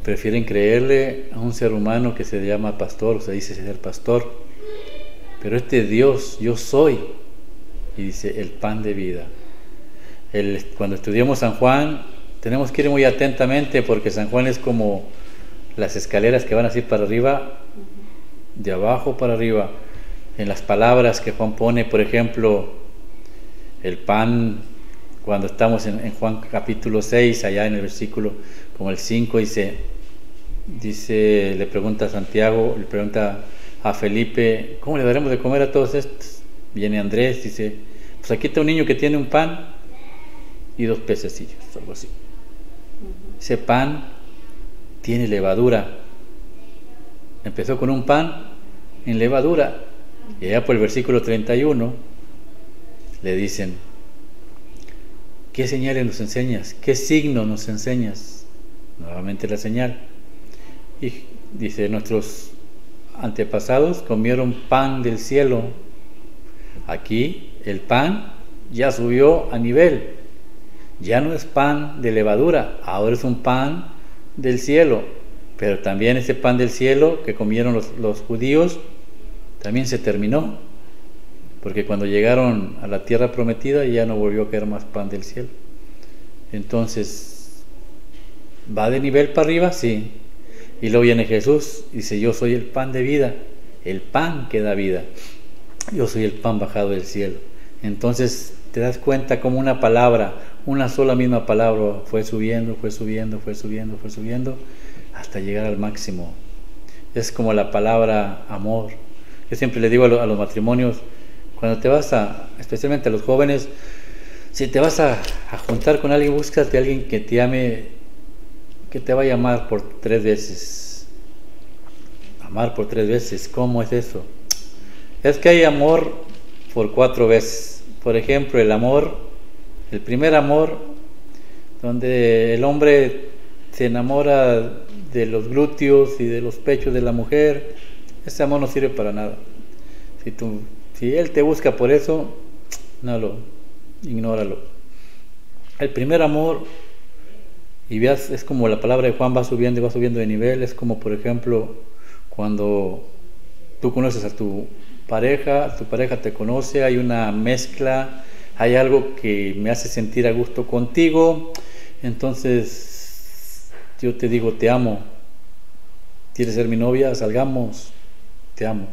Prefieren creerle a un ser humano que se llama pastor, o se dice ser pastor. Pero este Dios, yo soy, y dice el pan de vida. Cuando estudiamos San Juan, tenemos que ir muy atentamente, porque San Juan es como las escaleras que van así para arriba, de abajo para arriba. En las palabras que Juan pone, por ejemplo, el pan, cuando estamos en Juan capítulo 6, allá en el versículo como el 5, dice, le pregunta a Santiago, le pregunta a Felipe, ¿cómo le daremos de comer a todos estos? Viene Andrés, dice, pues aquí está un niño que tiene un pan y 2 pececillos, algo así. Ese pan tiene levadura. Empezó con un pan en levadura. Y allá por el versículo 31 le dicen, ¿qué señales nos enseñas? ¿Qué signo nos enseñas? Nuevamente la señal. Y dice, nuestros antepasados comieron pan del cielo. Aquí el pan ya subió a nivel. Ya no es pan de levadura, ahora es un pan del cielo. Pero también ese pan del cielo que comieron los judíos también se terminó, porque cuando llegaron a la tierra prometida ya no volvió a caer más pan del cielo. Entonces, ¿va de nivel para arriba? Sí. Y luego viene Jesús y dice, yo soy el pan de vida, el pan que da vida. Yo soy el pan bajado del cielo. Entonces te das cuenta como una palabra, una sola misma palabra fue subiendo hasta llegar al máximo. Es como la palabra amor. Yo siempre le digo a los matrimonios, cuando te vas especialmente a los jóvenes, si te vas a juntar con alguien, búscate a alguien que te ame, que te vaya a amar por 3 veces. Amar por 3 veces, ¿cómo es eso? Es que hay amor por 4 veces. Por ejemplo, el primer amor, donde el hombre se enamora de los glúteos y de los pechos de la mujer, ese amor no sirve para nada. Si él te busca por eso, ignóralo. El primer amor, y veas, es como la palabra de Juan va subiendo de nivel. Es como, por ejemplo, cuando tú conoces a tu pareja te conoce, hay una mezcla, hay algo que me hace sentir a gusto contigo, entonces yo te digo, te amo, ¿quieres ser mi novia? Salgamos, te amo,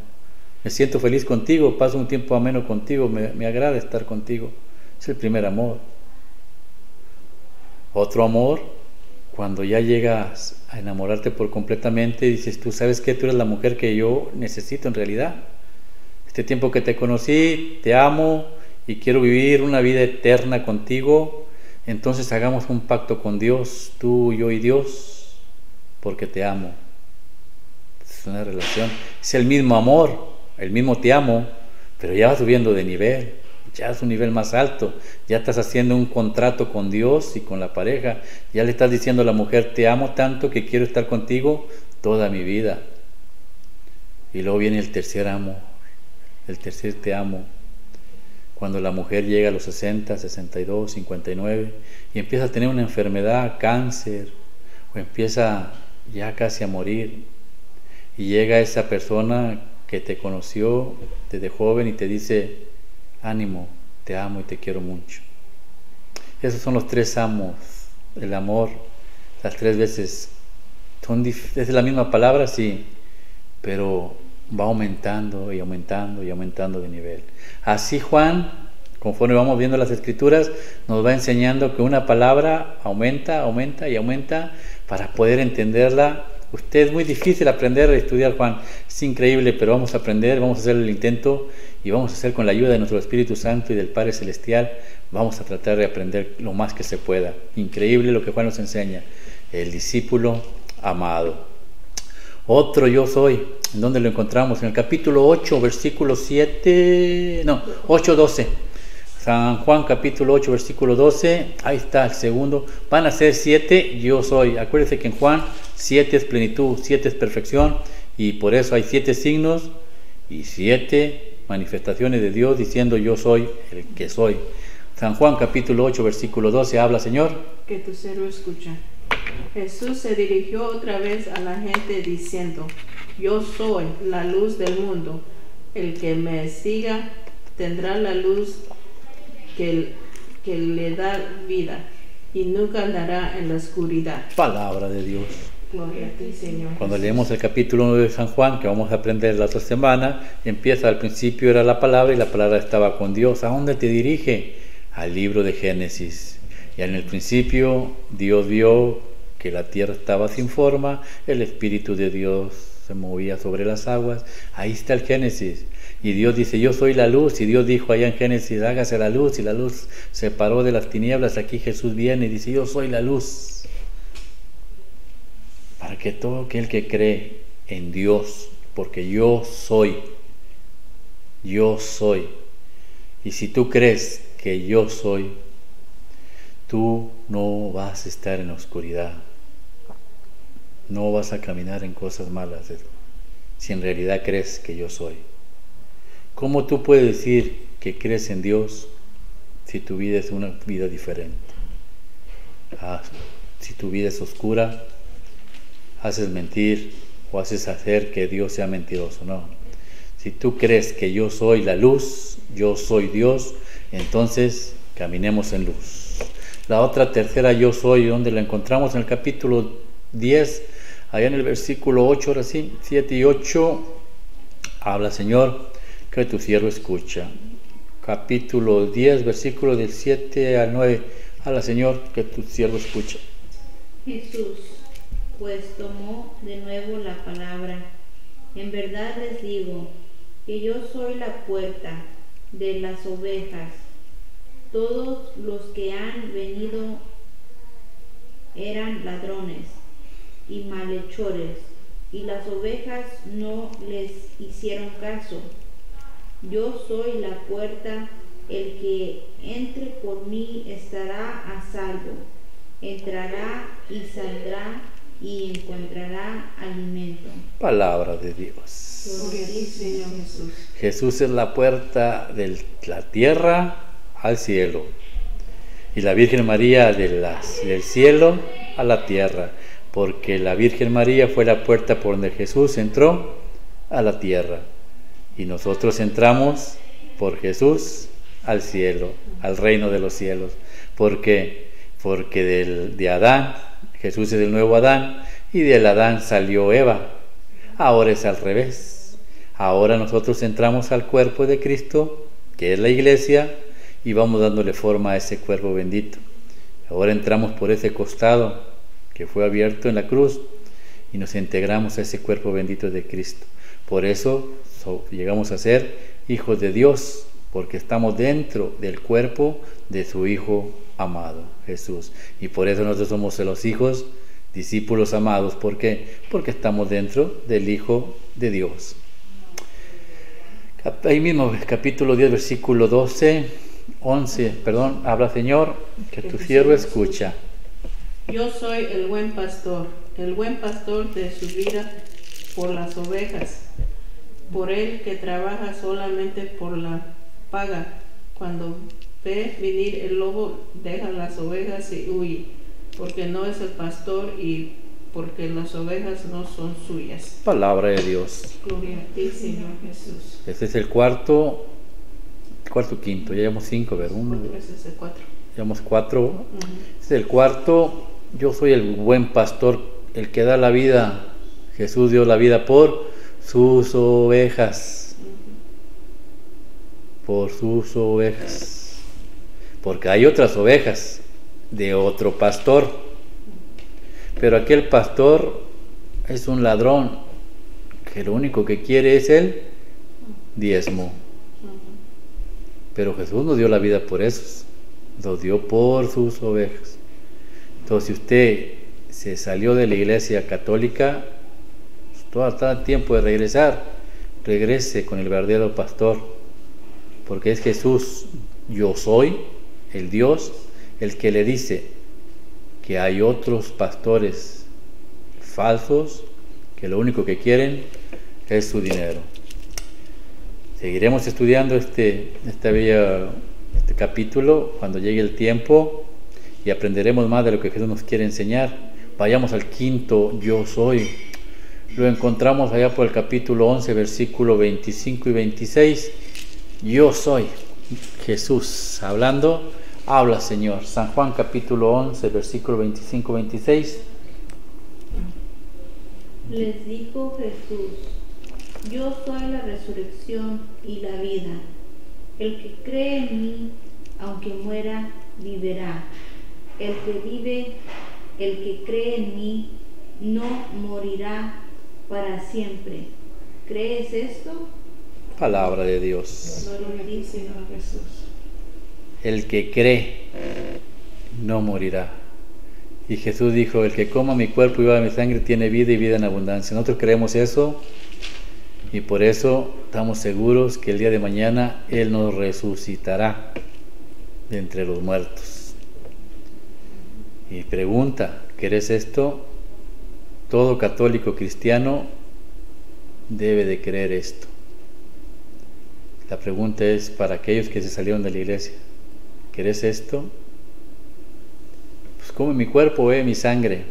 me siento feliz contigo, paso un tiempo ameno contigo, me agrada estar contigo. Es el primer amor. Otro amor, cuando ya llegas a enamorarte por completamente, dices, tú sabes que tú eres la mujer que yo necesito en realidad. Este tiempo que te conocí, te amo y quiero vivir una vida eterna contigo. Entonces hagamos un pacto con Dios, tú, yo y Dios, porque te amo. Es una relación, es el mismo amor, el mismo te amo, pero ya vas subiendo de nivel, ya es un nivel más alto, ya estás haciendo un contrato con Dios y con la pareja, ya le estás diciendo a la mujer, te amo tanto que quiero estar contigo toda mi vida. Y luego viene el tercer amo, el tercer te amo, cuando la mujer llega a los 60, 62, 59 y empieza a tener una enfermedad, cáncer, o empieza ya casi a morir, y llega esa persona que te conoció desde joven y te dice, ánimo, te amo y te quiero mucho. Esos son los 3 amos. El amor, las 3 veces, es la misma palabra, sí, pero va aumentando y aumentando y aumentando de nivel. Así Juan, conforme vamos viendo las escrituras, nos va enseñando que una palabra aumenta, aumenta y aumenta para poder entenderla. Usted es muy difícil aprender a estudiar Juan, es increíble, pero vamos a aprender, vamos a hacer el intento y vamos a hacer con la ayuda de nuestro Espíritu Santo y del Padre Celestial, vamos a tratar de aprender lo más que se pueda. Increíble lo que Juan nos enseña, el discípulo amado. Otro yo soy, ¿en dónde lo encontramos? En el capítulo 8, versículo 8:12. San Juan capítulo 8, versículo 12, ahí está el segundo. Van a ser 7 yo soy. Acuérdense que en Juan 7 es plenitud, 7 es perfección, y por eso hay 7 signos y 7 manifestaciones de Dios diciendo yo soy el que soy. San Juan capítulo 8, versículo 12, habla Señor. Que tu siervo escucha. Jesús se dirigió otra vez a la gente diciendo, yo soy la luz del mundo. El que me siga tendrá la luz que le da vida y nunca andará en la oscuridad. Palabra de Dios. Gloria a ti, Señor. Cuando leemos el capítulo 9 de San Juan, que vamos a aprender la otra semana, empieza al principio era la palabra y la palabra estaba con Dios. ¿A dónde te dirige? Al libro de Génesis. Y en el principio Dios vio que la tierra estaba sin forma, el Espíritu de Dios se movía sobre las aguas. Ahí está el Génesis. Y Dios dice, yo soy la luz. Y Dios dijo allá en Génesis, hágase la luz. Y la luz se paró de las tinieblas. Aquí Jesús viene y dice, yo soy la luz. Para que todo aquel que cree en Dios, porque yo soy. Y si tú crees que yo soy, tú no vas a estar en la oscuridad. No vas a caminar en cosas malas si en realidad crees que yo soy. ¿Cómo tú puedes decir que crees en Dios si tu vida es una vida diferente? Si tu vida es oscura, haces mentir o haces hacer que Dios sea mentiroso. No. Si tú crees que yo soy la luz, yo soy Dios, entonces caminemos en luz. La otra tercera yo soy, donde la encontramos en el capítulo 10, allá en el versículo 8, ahora sí, 7 y 8, habla Señor, que tu siervo escucha. Capítulo 10, versículo del 7 al 9, habla Señor, que tu siervo escucha. Jesús, pues tomó de nuevo la palabra. En verdad les digo que yo soy la puerta de las ovejas. Todos los que han venido eran ladrones y malhechores, y las ovejas no les hicieron caso. Yo soy la puerta, el que entre por mí estará a salvo, entrará y saldrá y encontrará alimento. Palabra de Dios. Gloria a ti, Señor Jesús. Jesús es la puerta de la tierra al cielo, y la Virgen María del cielo a la tierra, porque la Virgen María fue la puerta por donde Jesús entró a la tierra, y nosotros entramos por Jesús al cielo, al reino de los cielos. ¿Por qué? Porque de Adán, Jesús es el nuevo Adán, y del Adán salió Eva. Ahora es al revés. Ahora nosotros entramos al cuerpo de Cristo, que es la iglesia, y vamos dándole forma a ese cuerpo bendito. Ahora entramos por ese costado que fue abierto en la cruz y nos integramos a ese cuerpo bendito de Cristo. Por eso llegamos a ser hijos de Dios, porque estamos dentro del cuerpo de su Hijo amado, Jesús. Y por eso nosotros somos los hijos, discípulos amados. ¿Por qué? Porque estamos dentro del Hijo de Dios. Ahí mismo, capítulo 10, versículo 11, habla Señor, que tu siervo escucha. Yo soy el buen pastor de su vida por las ovejas, por el que trabaja solamente por la paga. Cuando ve venir el lobo, deja las ovejas y huye, porque no es el pastor y porque las ovejas no son suyas. Palabra de Dios. Gloria a ti, Señor Jesús. Este es el quinto, ya llevamos 5, ¿verdad? Ese es el 4. Llevamos 4. Este es el cuarto. Yo soy el buen pastor, el que da la vida. Jesús dio la vida por sus ovejas, por sus ovejas, porque hay otras ovejas de otro pastor, pero aquel pastor es un ladrón que lo único que quiere es el diezmo. Pero Jesús nos dio la vida por esos, nos dio por sus ovejas. Entonces, si usted se salió de la iglesia católica, pues todavía está tiempo de regresar. Regrese con el verdadero pastor, porque es Jesús, yo soy el Dios, el que le dice que hay otros pastores falsos que lo único que quieren es su dinero. Seguiremos estudiando este capítulo cuando llegue el tiempo y aprenderemos más de lo que Jesús nos quiere enseñar. Vayamos al quinto yo soy. Lo encontramos allá por el capítulo 11, versículo 25 y 26. Yo soy Jesús hablando. Habla, Señor. San Juan capítulo 11, versículo 25 y 26. Les dijo Jesús: yo soy la resurrección y la vida. El que cree en mí, aunque muera, vivirá. El que cree en mí, no morirá para siempre. ¿Crees esto? Palabra de Dios. Gloria a ti, Señor Jesús. El que cree no morirá. Y Jesús dijo: el que coma mi cuerpo y beba mi sangre tiene vida y vida en abundancia. Nosotros creemos eso. Y por eso estamos seguros que el día de mañana Él nos resucitará de entre los muertos. Y pregunta, ¿crees esto? Todo católico cristiano debe de creer esto. La pregunta es para aquellos que se salieron de la iglesia. ¿Crees esto? Pues come mi cuerpo, bebe mi sangre.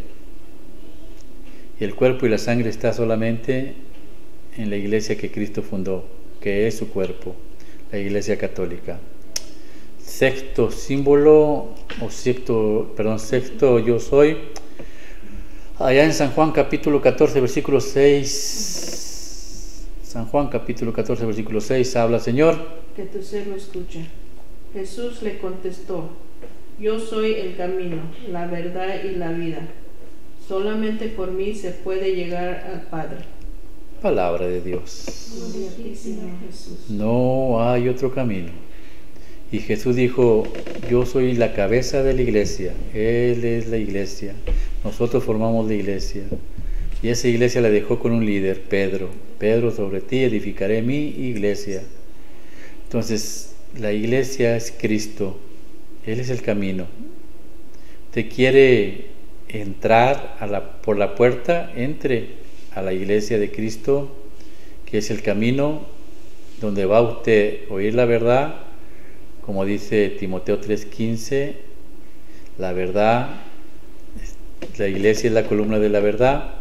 Y el cuerpo y la sangre está solamente en la iglesia que Cristo fundó, que es su cuerpo, la iglesia católica. Sexto símbolo, sexto yo soy, allá en San Juan capítulo 14, versículo 6, San Juan capítulo 14, versículo 6, habla: Señor, que tu siervo escuche. Jesús le contestó: yo soy el camino, la verdad y la vida. Solamente por mí se puede llegar al Padre. Palabra de Dios. Gloria a ti, Señor Jesús. No hay otro camino. Y Jesús dijo: yo soy la cabeza de la iglesia. Él es la iglesia. Nosotros formamos la iglesia. Y esa iglesia la dejó con un líder, Pedro. Pedro, sobre ti edificaré mi iglesia. Entonces, la iglesia es Cristo. Él es el camino. Te quiere entrar por la puerta, entre a la iglesia de Cristo, que es el camino donde va usted a oír la verdad, como dice Timoteo 3:15, la verdad, la iglesia es la columna de la verdad.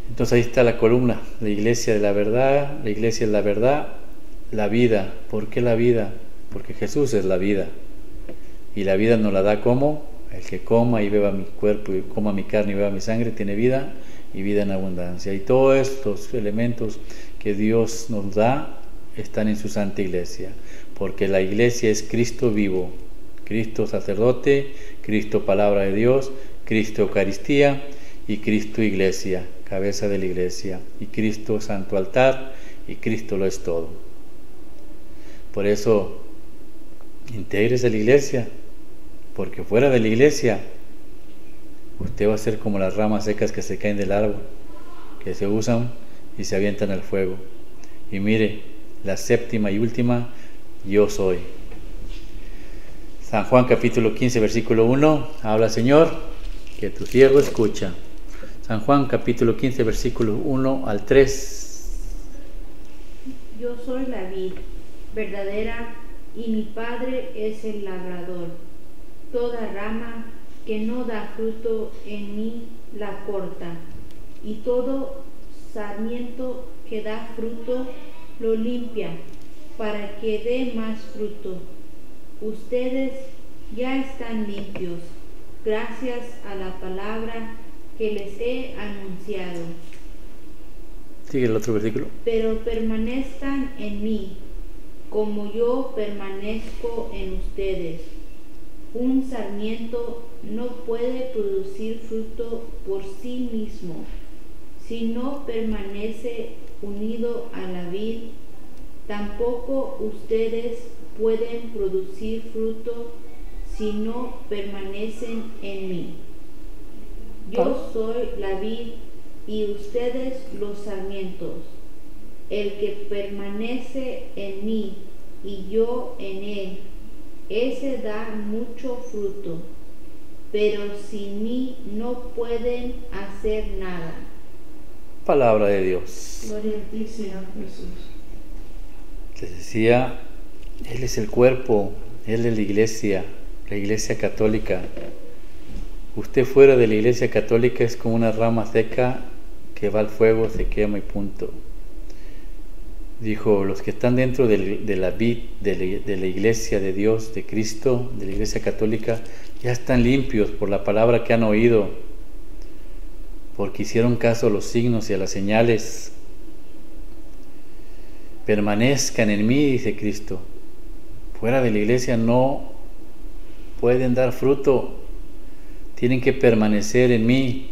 Entonces ahí está la columna, la iglesia de la verdad, la iglesia es la verdad, la vida. ¿Por qué la vida? Porque Jesús es la vida, y la vida nos la da como el que coma y beba mi cuerpo, y coma mi carne y beba mi sangre, tiene vida y vida en abundancia. Y todos estos elementos que Dios nos da están en su santa iglesia, porque la iglesia es Cristo vivo, Cristo sacerdote, Cristo palabra de Dios, Cristo Eucaristía y Cristo iglesia, cabeza de la iglesia, y Cristo santo altar, y Cristo lo es todo. Por eso, intégrese a la iglesia, porque fuera de la iglesia usted va a ser como las ramas secas que se caen del árbol, que se usan y se avientan al fuego. Y mire, la séptima y última, yo soy. San Juan capítulo 15, versículo 1, habla: Señor, que tu siervo escucha. San Juan capítulo 15, versículo 1 al 3. Yo soy la vid verdadera y mi Padre es el labrador. Toda rama que no da fruto en mí la corta, y todo sarmiento que da fruto lo limpia, para que dé más fruto. Ustedes ya están limpios, gracias a la palabra que les he anunciado. Sigue el otro versículo. Pero permanezcan en mí, como yo permanezco en ustedes. Un sarmiento no puede producir fruto por sí mismo, si no permanece unido a la vid. Tampoco ustedes pueden producir fruto si no permanecen en mí. Yo soy la vid y ustedes los sarmientos. El que permanece en mí y yo en él, ese da mucho fruto, pero sin mí no pueden hacer nada. Palabra de Dios. Gloria a ti, Señor Jesús. Les decía, Él es el cuerpo, Él es la iglesia católica. Usted fuera de la iglesia católica es como una rama seca que va al fuego, se quema y punto. Dijo, los que están dentro de la vid, de la iglesia de Dios, de Cristo, de la iglesia católica, ya están limpios por la palabra que han oído, porque hicieron caso a los signos y a las señales. Permanezcan en mí, dice Cristo. Fuera de la iglesia no pueden dar fruto, tienen que permanecer en mí.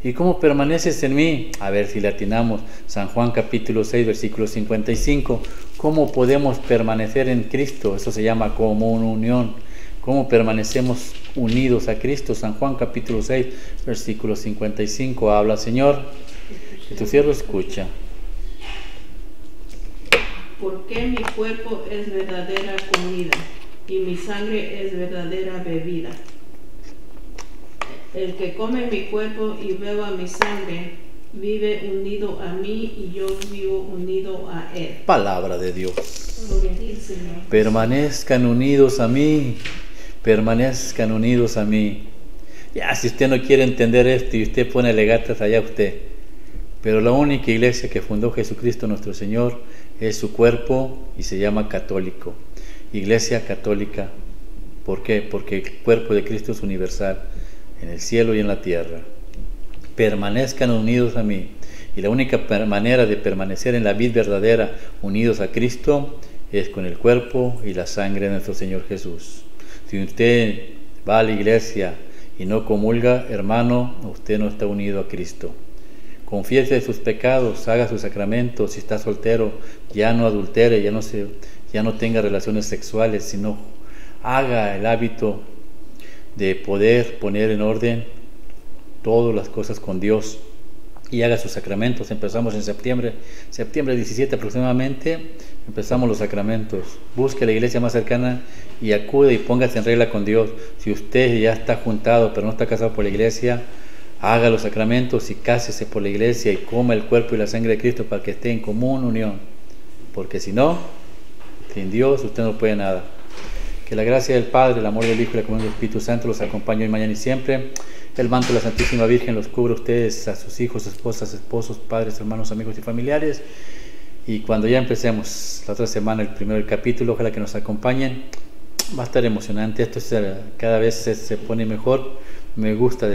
¿Y cómo permaneces en mí? A ver si le atinamos. San Juan capítulo 6, versículo 55. ¿Cómo podemos permanecer en Cristo? Eso se llama comunión. ¿Cómo permanecemos unidos a Cristo? San Juan capítulo 6, versículo 55. Habla, Señor, que tu siervo escucha. Porque mi cuerpo es verdadera comida y mi sangre es verdadera bebida. El que come mi cuerpo y beba mi sangre vive unido a mí y yo vivo unido a él. Palabra de Dios. Gloria a ti, Señor. Permanezcan unidos a mí, permanezcan unidos a mí. Ya, si usted no quiere entender esto y usted pone legatas, allá usted. Pero la única iglesia que fundó Jesucristo nuestro Señor es su cuerpo y se llama católico. Iglesia católica. ¿Por qué? Porque el cuerpo de Cristo es universal, en el cielo y en la tierra. Permanezcan unidos a mí. Y la única manera de permanecer en la vid verdadera, unidos a Cristo, es con el cuerpo y la sangre de nuestro Señor Jesús. Si usted va a la iglesia y no comulga, hermano, usted no está unido a Cristo. Confiese sus pecados, haga sus sacramentos. Si está soltero, ya no adultere, ya no tenga relaciones sexuales, sino haga el hábito de poder poner en orden todas las cosas con Dios y haga sus sacramentos. Empezamos en septiembre 17 aproximadamente, empezamos los sacramentos. Busque la iglesia más cercana y acude y póngase en regla con Dios. Si usted ya está juntado pero no está casado por la iglesia, haga los sacramentos y cásese por la iglesia y coma el cuerpo y la sangre de Cristo para que esté en común unión, porque si no, sin Dios usted no puede nada. Que la gracia del Padre, el amor del Hijo y la comunión del Espíritu Santo los acompañe hoy, mañana y siempre. El manto de la Santísima Virgen los cubre a ustedes, a sus hijos, esposas, esposos, padres, hermanos, amigos y familiares. Y cuando ya empecemos la otra semana el primero del capítulo, ojalá que nos acompañen. Va a estar emocionante. Esto cada vez se pone mejor. Me gusta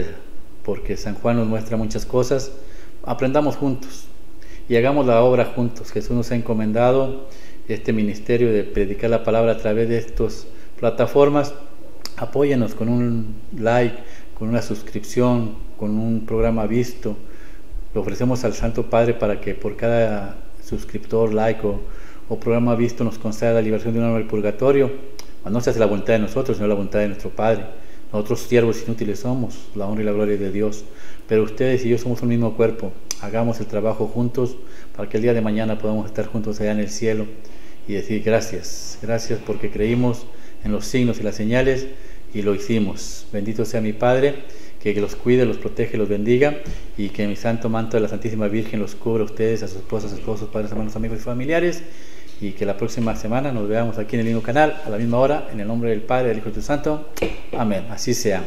porque San Juan nos muestra muchas cosas. Aprendamos juntos y hagamos la obra juntos. Jesús nos ha encomendado este ministerio de predicar la palabra a través de estas plataformas. Apóyenos con un like, con una suscripción, con un programa visto. Lo ofrecemos al Santo Padre para que por cada suscriptor, like o programa visto nos conceda la liberación de un alma del purgatorio. No se hace la voluntad de nosotros, sino la voluntad de nuestro Padre. Nosotros siervos inútiles somos, la honra y la gloria de Dios. Pero ustedes y yo somos un mismo cuerpo. Hagamos el trabajo juntos para que el día de mañana podamos estar juntos allá en el cielo y decir gracias. Gracias porque creímos en los signos y las señales y lo hicimos. Bendito sea mi Padre, que los cuide, los protege, los bendiga, y que mi santo manto de la Santísima Virgen los cubra a ustedes, a sus esposas, esposos, padres, hermanos, amigos y familiares, y que la próxima semana nos veamos aquí en el mismo canal, a la misma hora, en el nombre del Padre, del Hijo y del Santo. Amén. Así sea.